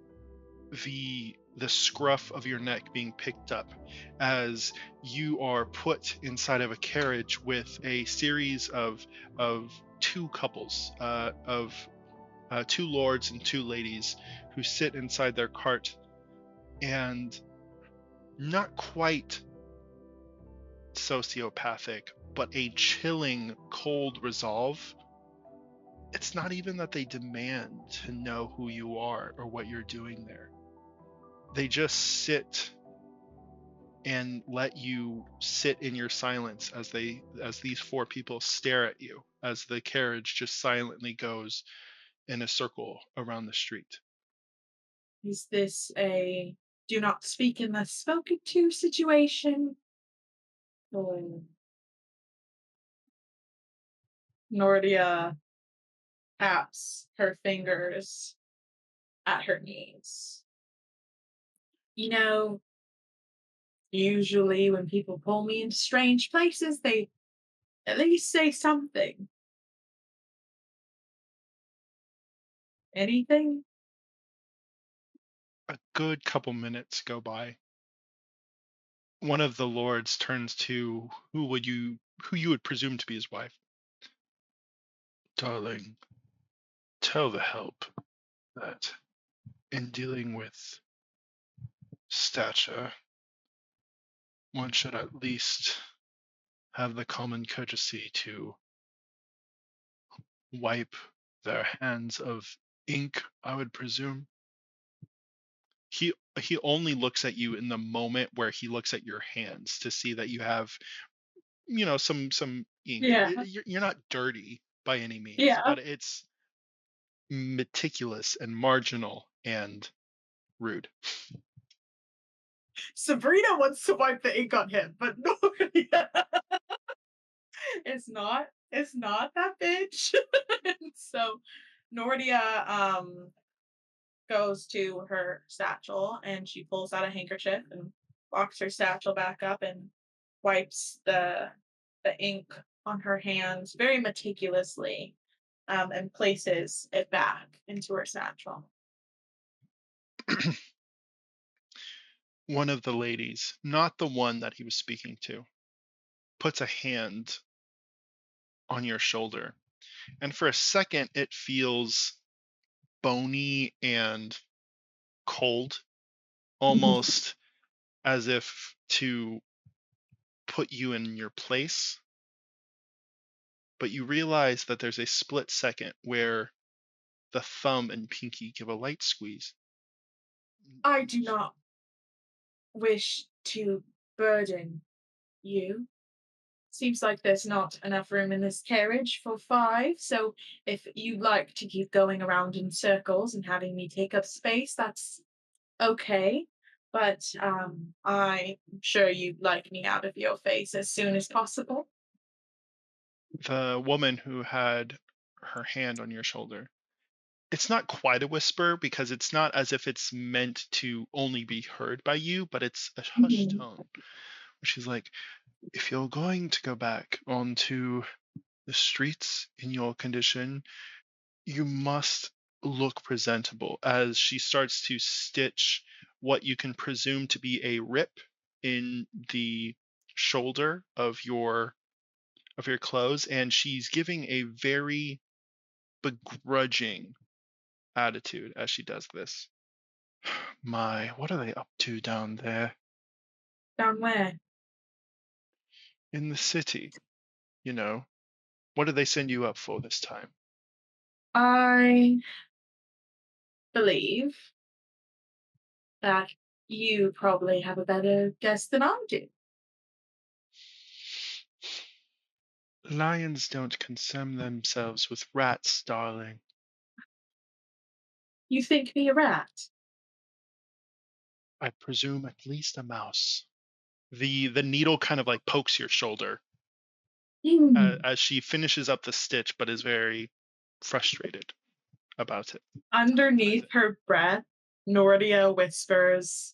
the scruff of your neck being picked up as you are put inside of a carriage with a series of two couples of two lords and two ladies who sit inside their cart, and not quite sociopathic, but a chilling, cold resolve. It's not even that they demand to know who you are or what you're doing there. They just sit and let you sit in your silence as these four people stare at you as the carriage just silently goes in a circle around the street. Is this a do not speak unless spoken to situation? Or Nortia taps her fingers at her knees. You know, usually when people pull me into strange places, they at least say something. Anything? A good couple minutes go by. One of the lords turns to who you would presume to be his wife. Darling, tell the help that in dealing with stature, one should at least have the common courtesy to wipe their hands of ink, I would presume. He only looks at you in the moment where he looks at your hands to see that you have, some ink. Yeah. You're not dirty by any means, Yeah. but it's meticulous and marginal and rude. Sabrina wants to wipe the ink on him, but Nortia. It's not that bitch. So Nortia goes to her satchel and she pulls out a handkerchief and locks her satchel back up and wipes the ink on her hands very meticulously, and places it back into her satchel. One of the ladies, not the one that he was speaking to, puts a hand on your shoulder. And for a second, it feels bony and cold, almost as if to put you in your place. But you realize that there's a split second where the thumb and pinky give a light squeeze. I do not wish to burden you. Seems like there's not enough room in this carriage for 5, so if you'd like to keep going around in circles and having me take up space, that's okay. But I'm sure you'd like me out of your face as soon as possible. The woman who had her hand on your shoulder, it's not quite a whisper because it's not as if it's meant to only be heard by you, but it's a hushed tone. She's like, if you're going to go back onto the streets in your condition, you must look presentable, as she starts to stitch what you can presume to be a rip in the shoulder of your clothes, and she's giving a very begrudging attitude as she does this. My, what are they up to down there? Down where? In the city, What did they send you up for this time? I believe that you probably have a better guess than I do. Lions don't concern themselves with rats, darling. You think me a rat? I presume at least a mouse. The needle kind of like pokes your shoulder. as she finishes up the stitch, but is very frustrated about it. Underneath her breath, Nortia whispers,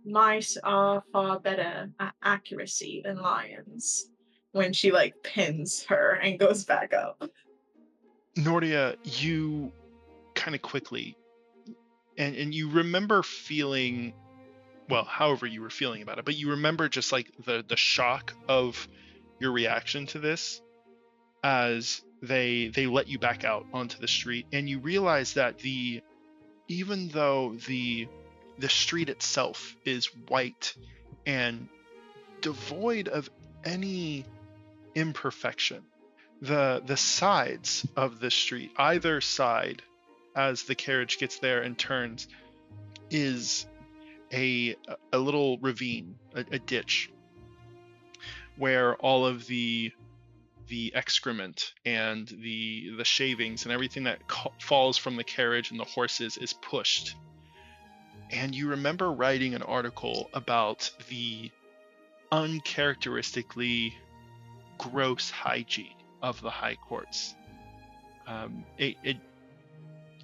"Mice are far better at accuracy than lions," when she like pins her and goes back up. Nortia, you kind of quickly, and you remember feeling, well, however you were feeling about it, but you remember just like the shock of your reaction to this as they let you back out onto the street, and you realize that even though the street itself is white and devoid of any imperfection, the sides of the street, either side as the carriage gets there and turns, is a little ravine, a ditch, where all of the excrement and the shavings and everything that falls from the carriage and the horses is pushed. And you remember writing an article about the uncharacteristically gross hygiene of the high courts. It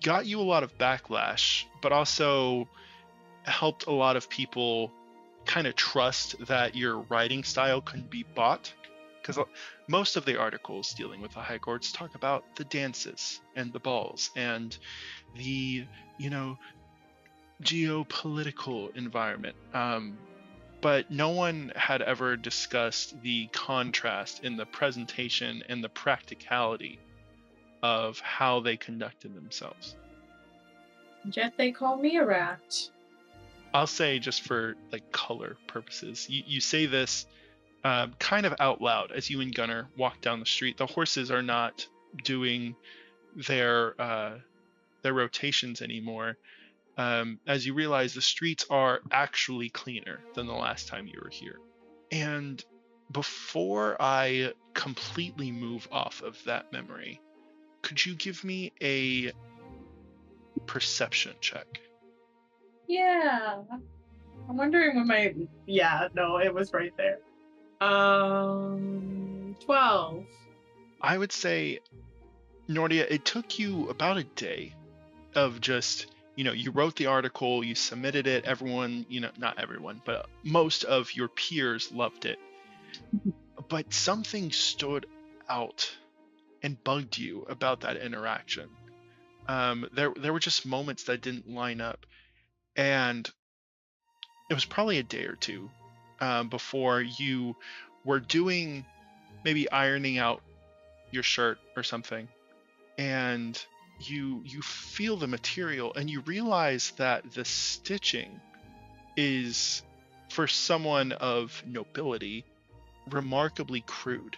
got you a lot of backlash, but also helped a lot of people kind of trust that your writing style couldn't be bought, because most of the articles dealing with the high courts talk about the dances and the balls and the geopolitical environment, but no one had ever discussed the contrast in the presentation and the practicality of how they conducted themselves. Yet they call me a rat. I'll say, just for like color purposes, you say this kind of out loud as you and Gunnar walk down the street. The horses are not doing their rotations anymore, as you realize the streets are actually cleaner than the last time you were here. And before I completely move off of that memory, could you give me a perception check? Yeah. I'm wondering when my... Yeah, no, it was right there. 12. I would say, Nortia, it took you about a day of just, you wrote the article, you submitted it, everyone, not everyone, but most of your peers loved it. But something stood out and bugged you about that interaction. There were just moments that didn't line up, and it was probably a day or two before you were doing, maybe ironing out your shirt or something, and you feel the material and you realize that the stitching is, for someone of nobility, remarkably crude.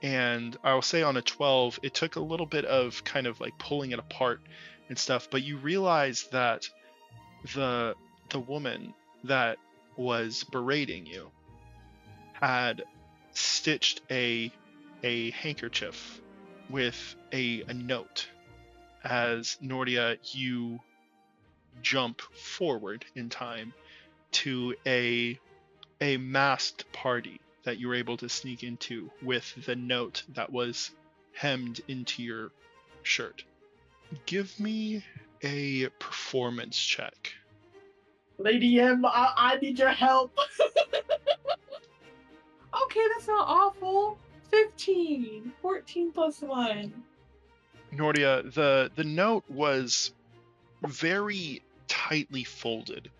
And I'll say on a 12, it took a little bit of kind of like pulling it apart and stuff, but you realize that the woman that was berating you had stitched a handkerchief with a note. As Nortia, you jump forward in time to a masked party that you were able to sneak into with the note that was hemmed into your shirt. Give me a performance check. Lady M, I need your help. Okay, that's not awful. 15. 14 plus 1. Nortia, the note was very tightly folded,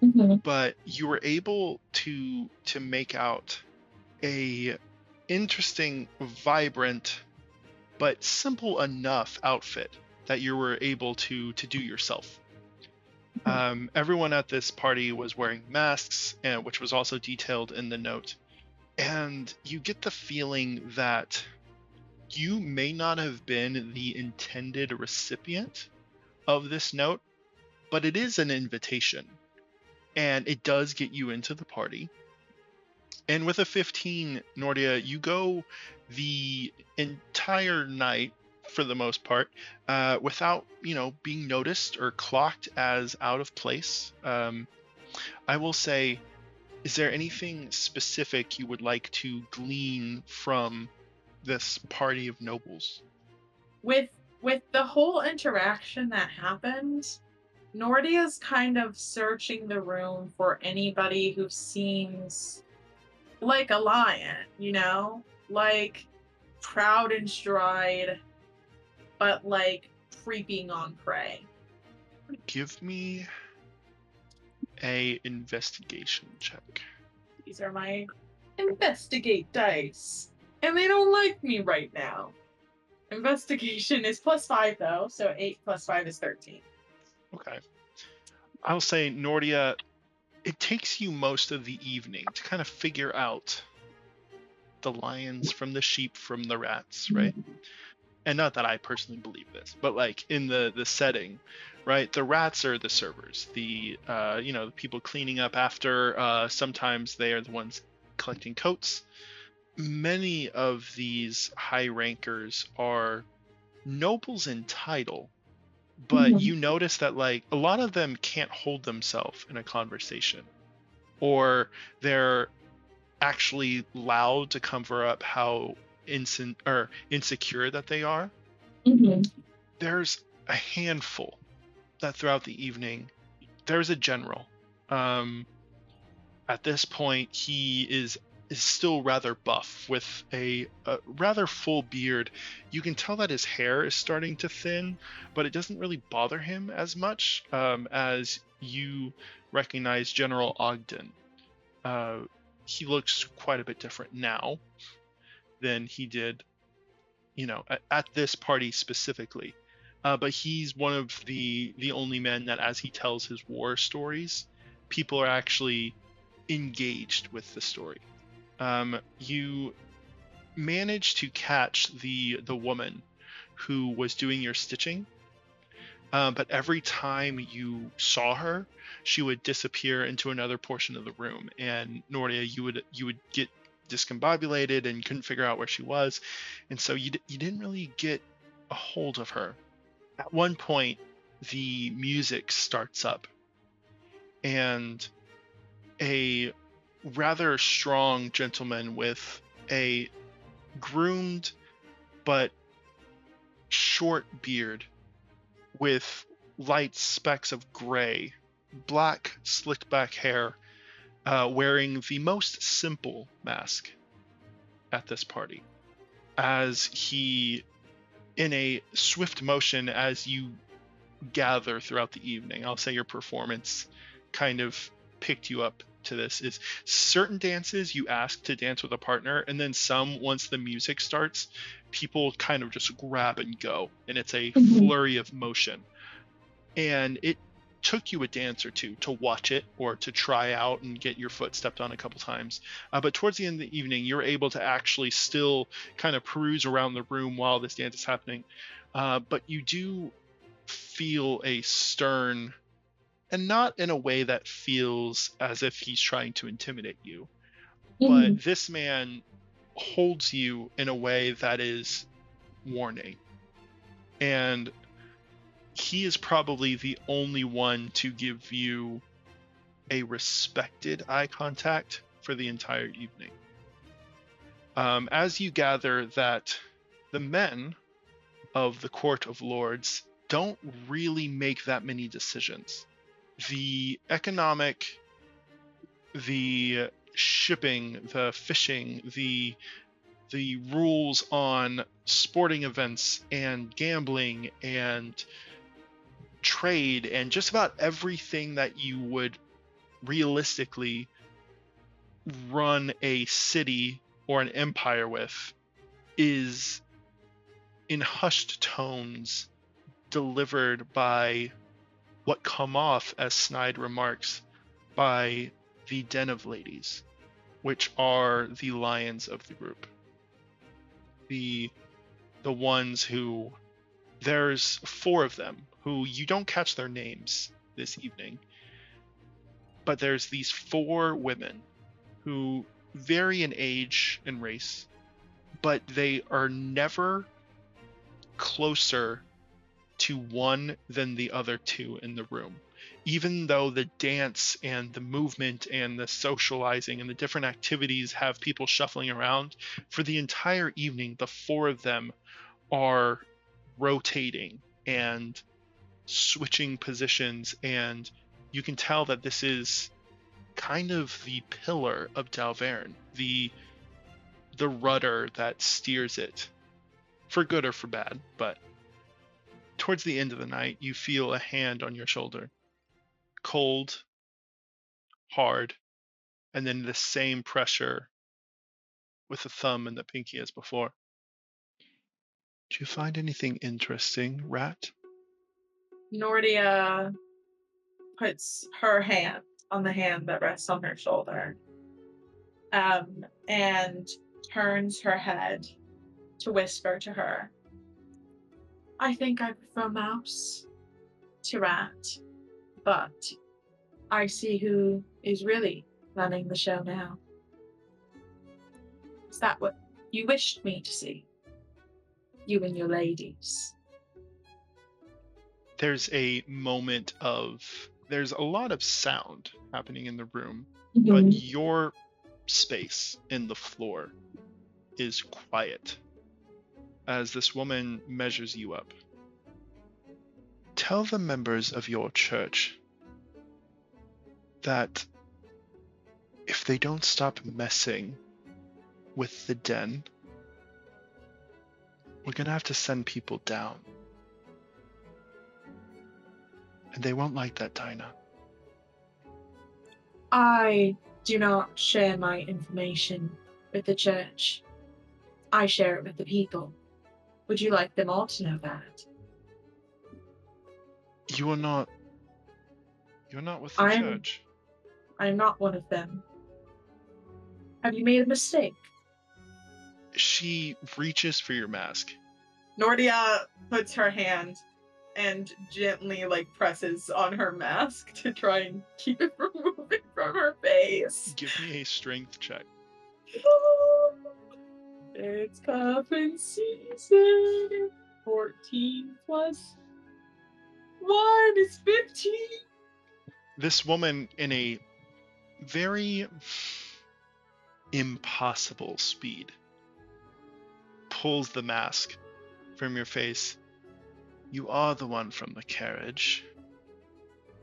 but you were able to make out a interesting, vibrant, but simple enough outfit that you were able to do yourself. Everyone at this party was wearing masks, which was also detailed in the note. And you get the feeling that you may not have been the intended recipient of this note, but it is an invitation, and it does get you into the party. And with a 15, Nortia, you go the entire night, for the most part, without, being noticed or clocked as out of place. I will say is there anything specific you would like to glean from this party of nobles? With the whole interaction that happened, Nortia's kind of searching the room for anybody who seems like a lion, like proud and stride, but like creeping on prey. Give me a investigation check. These are my investigate dice, and they don't like me right now. Investigation is +5 though, so 8 + 5 is 13. Okay. I'll say, Nortia, it takes you most of the evening to kind of figure out the lions from the sheep from the rats, right? And not that I personally believe this, but like in the setting, right? The rats are the servers, the the people cleaning up after. Sometimes they are the ones collecting coats. Many of these high rankers are nobles in title, but you notice that like a lot of them can't hold themselves in a conversation, or they're actually loud to cover up how insecure that they are. There's a handful that throughout the evening, there's a general. At this point, he is still rather buff with a rather full beard. You can tell that his hair is starting to thin, but it doesn't really bother him as much as you recognize General Ogden. He looks quite a bit different now than he did, at this party specifically. But he's one of the only men that, as he tells his war stories, people are actually engaged with the story. You managed to catch the woman who was doing your stitching, but every time you saw her, she would disappear into another portion of the room, and Nortia, you would get discombobulated and couldn't figure out where she was, and so you didn't really get a hold of her. At one point, the music starts up, and a rather strong gentleman with a groomed but short beard with light specks of gray, black slicked back hair, wearing the most simple mask at this party, as he, in a swift motion as you gather throughout the evening, I'll say your performance kind of picked you up to this, is certain dances you ask to dance with a partner, and then some, once the music starts, people kind of just grab and go, and it's a flurry of motion. And it took you a dance or two to watch it or to try out and get your foot stepped on a couple times, but towards the end of the evening, you're able to actually still kind of peruse around the room while this dance is happening, but you do feel a stern, and not in a way that feels as if he's trying to intimidate you, but this man holds you in a way that is warning. And he is probably the only one to give you a respected eye contact for the entire evening. As you gather that the men of the Court of Lords don't really make that many decisions. The economic, the shipping, the fishing, the rules on sporting events and gambling and trade and just about everything that you would realistically run a city or an empire with is in hushed tones delivered by what come off as snide remarks by the Den of Ladies, which are the lions of the group. The ones who, there's 4 of them who you don't catch their names this evening, but there's these 4 women who vary in age and race, but they are never closer to one than the other two in the room. Even though the dance and the movement and the socializing and the different activities have people shuffling around, for the entire evening, the four of them are rotating and switching positions, and you can tell that this is kind of the pillar of D'aowVern, the rudder that steers it, for good or for bad. But towards the end of the night, you feel a hand on your shoulder, cold, hard, and then the same pressure with the thumb and the pinky as before. Do you find anything interesting, Rat? Nortia puts her hand on the hand that rests on her shoulder, and turns her head to whisper to her. I think I prefer mouse to rat, but I see who is really running the show now. Is that what you wished me to see? You and your ladies. There's a moment there's a lot of sound happening in the room, Mm-hmm. but your space in the floor is quiet as this woman measures you up. Tell the members of your church that if they don't stop messing with the den, we're gonna have to send people down. And they won't like that, Dinah. I do not share my information with the church. I share it with the people. Would you like them all to know that? You're not with the church. I'm not one of them. Have you made a mistake? She reaches for your mask. Nortia puts her hand and gently presses on her mask to try and keep it from moving from her face. Give me a strength check. It's cuffing season. 14 plus 1 is 15. This woman, in a very impossible speed, pulls the mask from your face. You are the one from the carriage.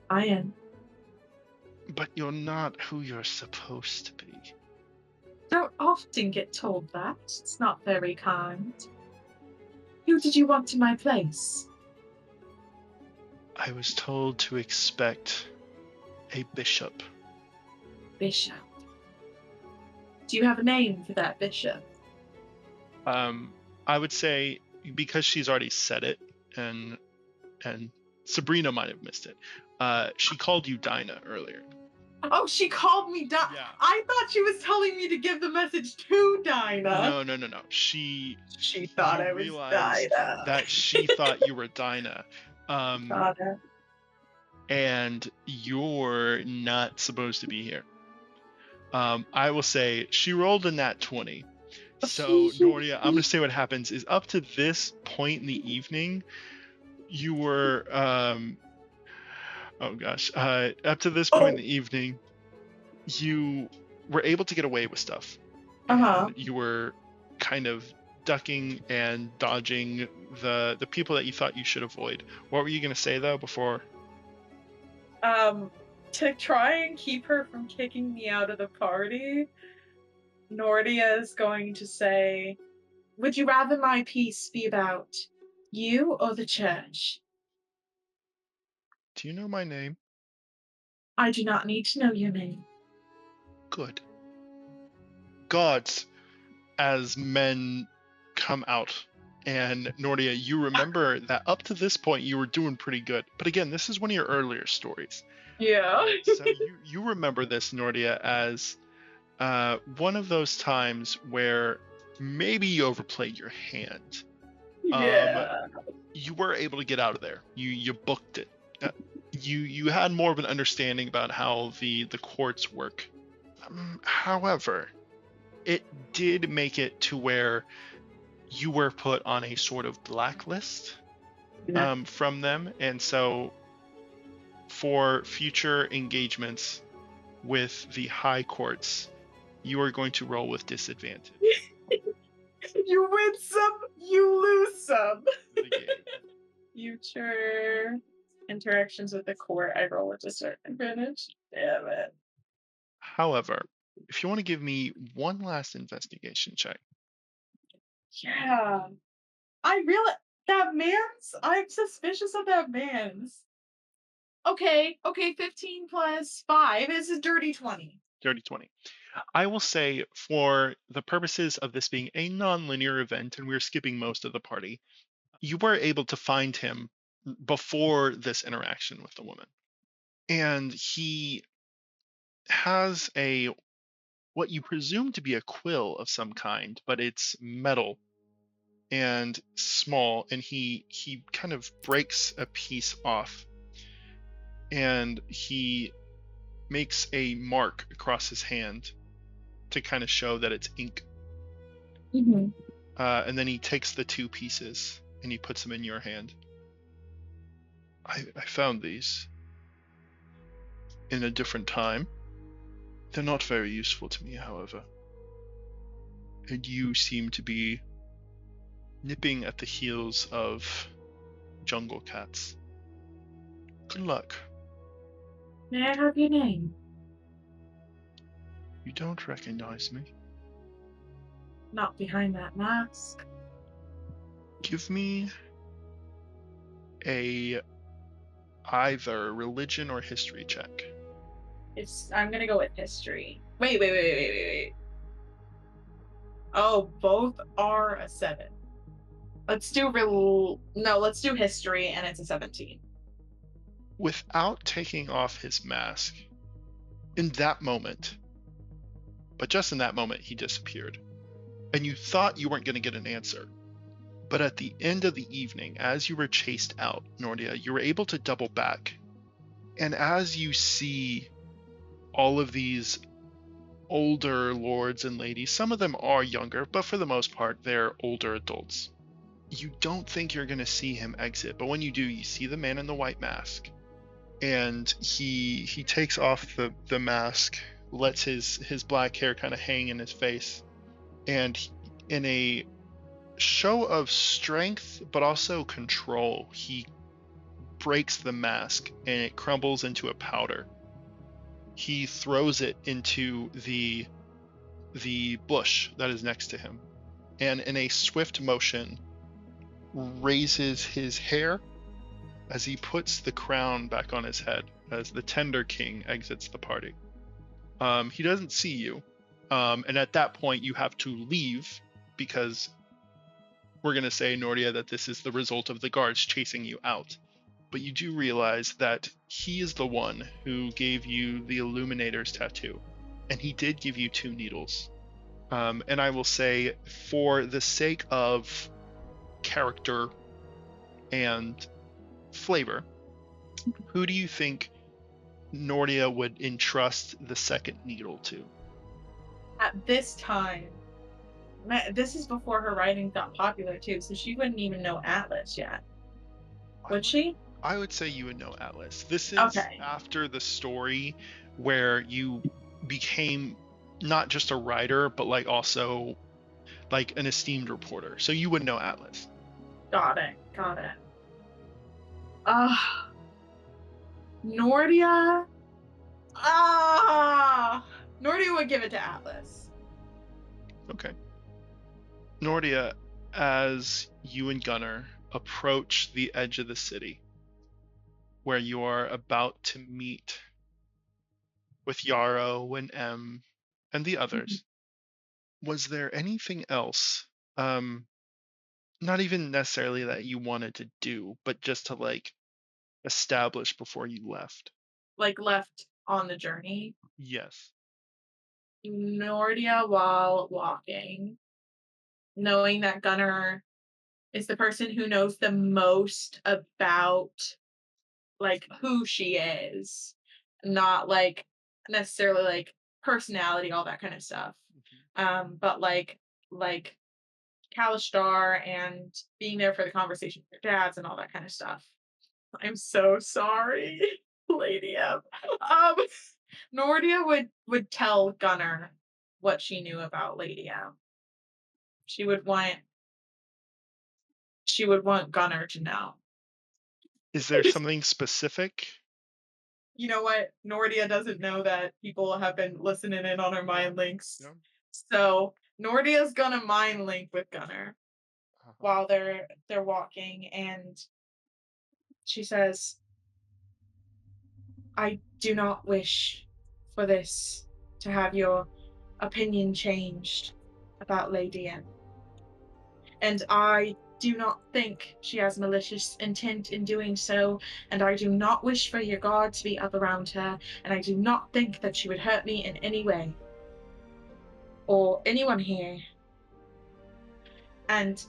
I am. But you're not who you're supposed to be. Don't often get told that. It's not very kind. Who did you want in my place? I was told to expect a bishop. Bishop. Do you have a name for that bishop? I would say, because she's already said it, and Sabrina might have missed it. She called you Dinah earlier. Oh, she called me Dinah. Yeah. I thought she was telling me to give the message to Dinah. No. She thought I was Dinah. That she thought you were Dinah. Dinah. And you're not supposed to be here. I will say she rolled a nat 20. So, Nortia, I'm going to say what happens is up to this point in the evening, you were, up to this point in the evening, you were able to get away with stuff. Uh-huh. You were kind of ducking and dodging the people that you thought you should avoid. What were you going to say, though, before? To try and keep her from kicking me out of the party, Nortia is going to say, would you rather my piece be about you or the church? Do you know my name? I do not need to know your name. Good. Gods, as men come out. And Nortia, you remember that up to this point you were doing pretty good. But again, this is one of your earlier stories. Yeah. So you remember this, Nortia, as one of those times where maybe you overplayed your hand. Yeah. You were able to get out of there. You booked it. You had more of an understanding about how the courts work. However, it did make it to where you were put on a sort of blacklist, from them, and so for future engagements with the high courts, you are going to roll with disadvantage. You win some, you lose some. The game. Future interactions with the court, I roll with disadvantage. Damn it. However, if you want to give me one last investigation check. Yeah. I'm suspicious of that man's. Okay, 15 plus 5 is a dirty 20. Dirty 20. I will say, for the purposes of this being a non-linear event, and we're skipping most of the party, you were able to find him before this interaction with the woman. And he has what you presume to be a quill of some kind, but it's metal and small, and he kind of breaks a piece off, and he makes a mark across his hand to kind of show that it's ink. Mm-hmm. And then he takes the two pieces and he puts them in your hand. I found these in a different time. They're not very useful to me, however. And you seem to be nipping at the heels of jungle cats. Good luck. May I have your name? You don't recognize me. Not behind that mask. Give me either religion or history check. I'm gonna go with history. Wait. Oh, both are a 7. Let's do history, and it's a 17. Without taking off his mask, in that moment, but just in that moment, he disappeared. And you thought you weren't going to get an answer. But at the end of the evening, as you were chased out, Nortia, you were able to double back. And as you see all of these older lords and ladies, some of them are younger, but for the most part, they're older adults. You don't think you're going to see him exit, but when you do, you see the man in the white mask. And he takes off the mask, lets his black hair kind of hang in his face, and in a show of strength but also control, he breaks the mask and it crumbles into a powder. He throws it into the bush that is next to him, and in a swift motion raises his hair as he puts the crown back on his head as the Tender King exits the party. He doesn't see you, and at that point you have to leave, because we're going to say, Nortia, that this is the result of the guards chasing you out. But you do realize that he is the one who gave you the Illuminator's tattoo, and he did give you 2 needles. And I will say, for the sake of character and flavor, who do you think Nortia would entrust the second needle to? At this time, this is before her writing got popular too, so she wouldn't even know Atlas yet. Would she? I would say you would know Atlas. This is after the story where you became not just a writer, but also an esteemed reporter. So you would know Atlas. Got it. Nortia. Nortia would give it to Atlas. Okay. Nortia, as you and Gunnar approach the edge of the city, where you are about to meet with Yarrow and Em and the others, was there anything else, not even necessarily that you wanted to do, but just to establish before you left? Left on the journey? Yes. Nortia, while walking, knowing that Gunnar is the person who knows the most about who she is, not necessarily personality, all that kind of stuff, but Kalishtar and being there for the conversation with your dads and all that kind of stuff. I'm so sorry, Lady M. Nortia would tell Gunnar what she knew about Lady M. She would want Gunnar to know. Is there something specific? You know what? Nortia doesn't know that people have been listening in on her mind links. No. So Nortia's gonna mind link with Gunnar Uh-huh. while they're walking, and she says, I do not wish for this to have your opinion changed about Lady M. And I do not think she has malicious intent in doing so, and I do not wish for your guard to be up around her, and I do not think that she would hurt me in any way. Or anyone here. And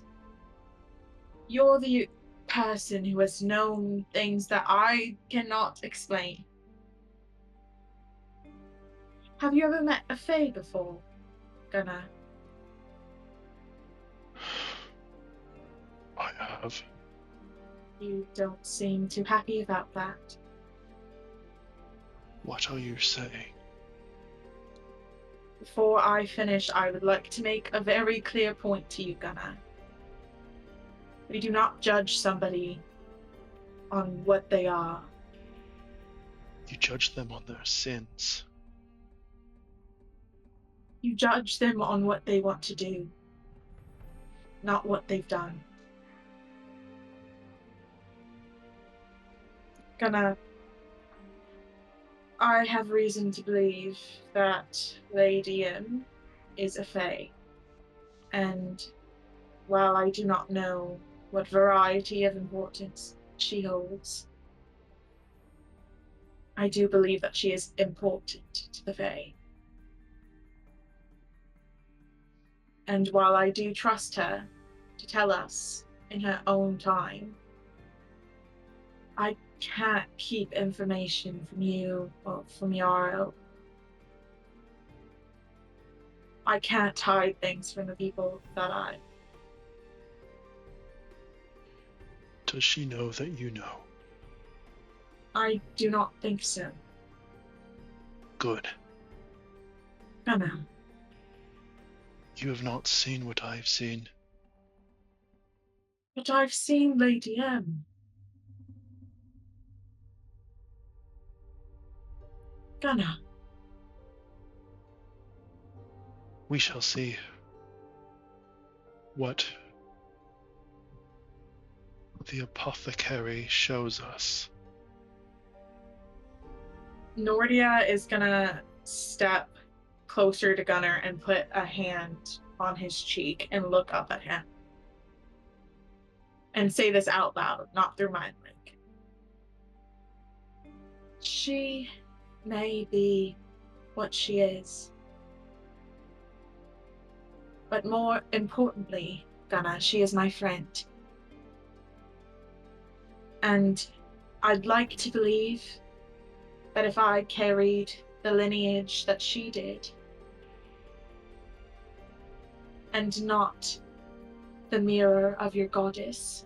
you're the person who has known things that I cannot explain. Have you ever met a Fae before, Gunnar? I have. You don't seem too happy about that. What are you saying? Before I finish, I would like to make a very clear point to you, Gunnar. We do not judge somebody on what they are. You judge them on their sins. You judge them on what they want to do, not what they've done. Gunnar, I have reason to believe that Lady M is a Fae, and while I do not know what variety of importance she holds, I do believe that she is important to the Fae. And while I do trust her to tell us in her own time, I can't keep information from you or from Yarrow. I can't hide things from the people that I... Does she know that you know? I do not think so. Good. Gunnar. You have not seen what I have seen. But I've seen Lady M. Gunnar. We shall see what the apothecary shows us. Nortia is gonna step closer to Gunnar and put a hand on his cheek and look up at him. And say this out loud, not through mind link. She may be what she is. But more importantly, Gunnar, she is my friend. And I'd like to believe that if I carried the lineage that she did, and not the mirror of your goddess,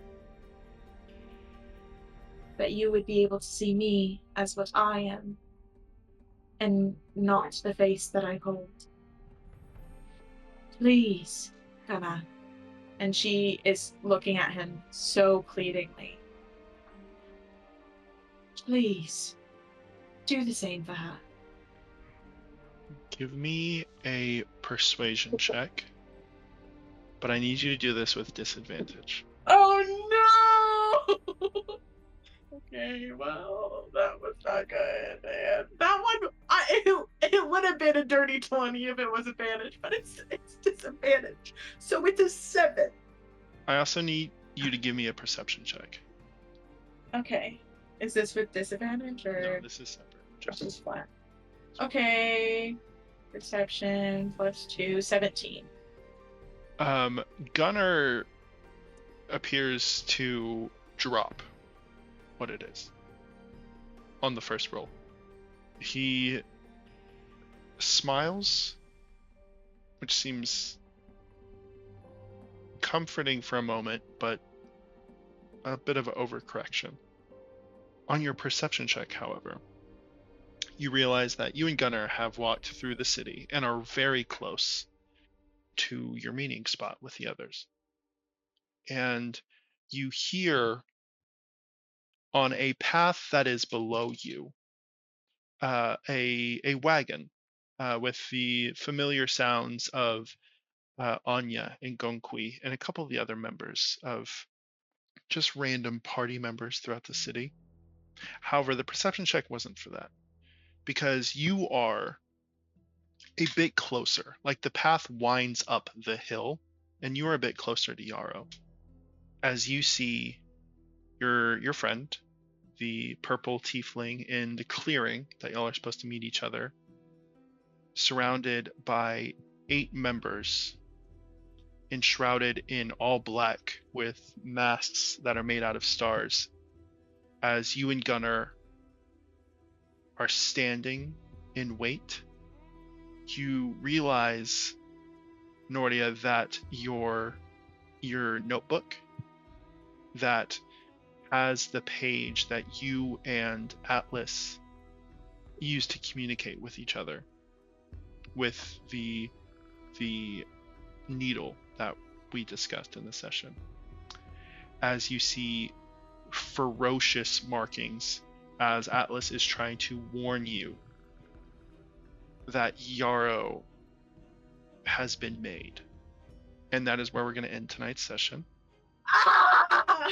that you would be able to see me as what I am, and not the face that I hold. Please, Gunnar. And she is looking at him so pleadingly. Please, do the same for her. Give me a persuasion check, but I need you to do this with disadvantage. Oh no! Okay, well, that was not good. And that one, it would have been a dirty 20 if it was advantage, but it's disadvantage. So it's a 7. I also need you to give me a perception check. Okay. Is this with disadvantage or? No, this is separate. Just flat. Okay. Perception +2, 17. Gunnar appears to drop what it is on the first roll. He smiles, which seems comforting for a moment, but a bit of an overcorrection. On your perception check, however, you realize that you and Gunnar have walked through the city and are very close to your meeting spot with the others. And you hear on a path that is below you a wagon with the familiar sounds of Anya and Gonkui and a couple of the other members of just random party members throughout the city. However, the perception check wasn't for that, because you are a bit closer. Like, the path winds up the hill, and you are a bit closer to Yarrow. As you see your friend, the purple tiefling, in the clearing that y'all are supposed to meet each other, surrounded by 8 members enshrouded in all black with masks that are made out of stars, as you and Gunnar are standing in wait. You realize, Nortia, that your notebook that has the page that you and Atlas used to communicate with each other, with the needle that we discussed in the session, as you see ferocious markings as Atlas is trying to warn you that Yarrow has been made. And that is where we're going to end tonight's session. Ah!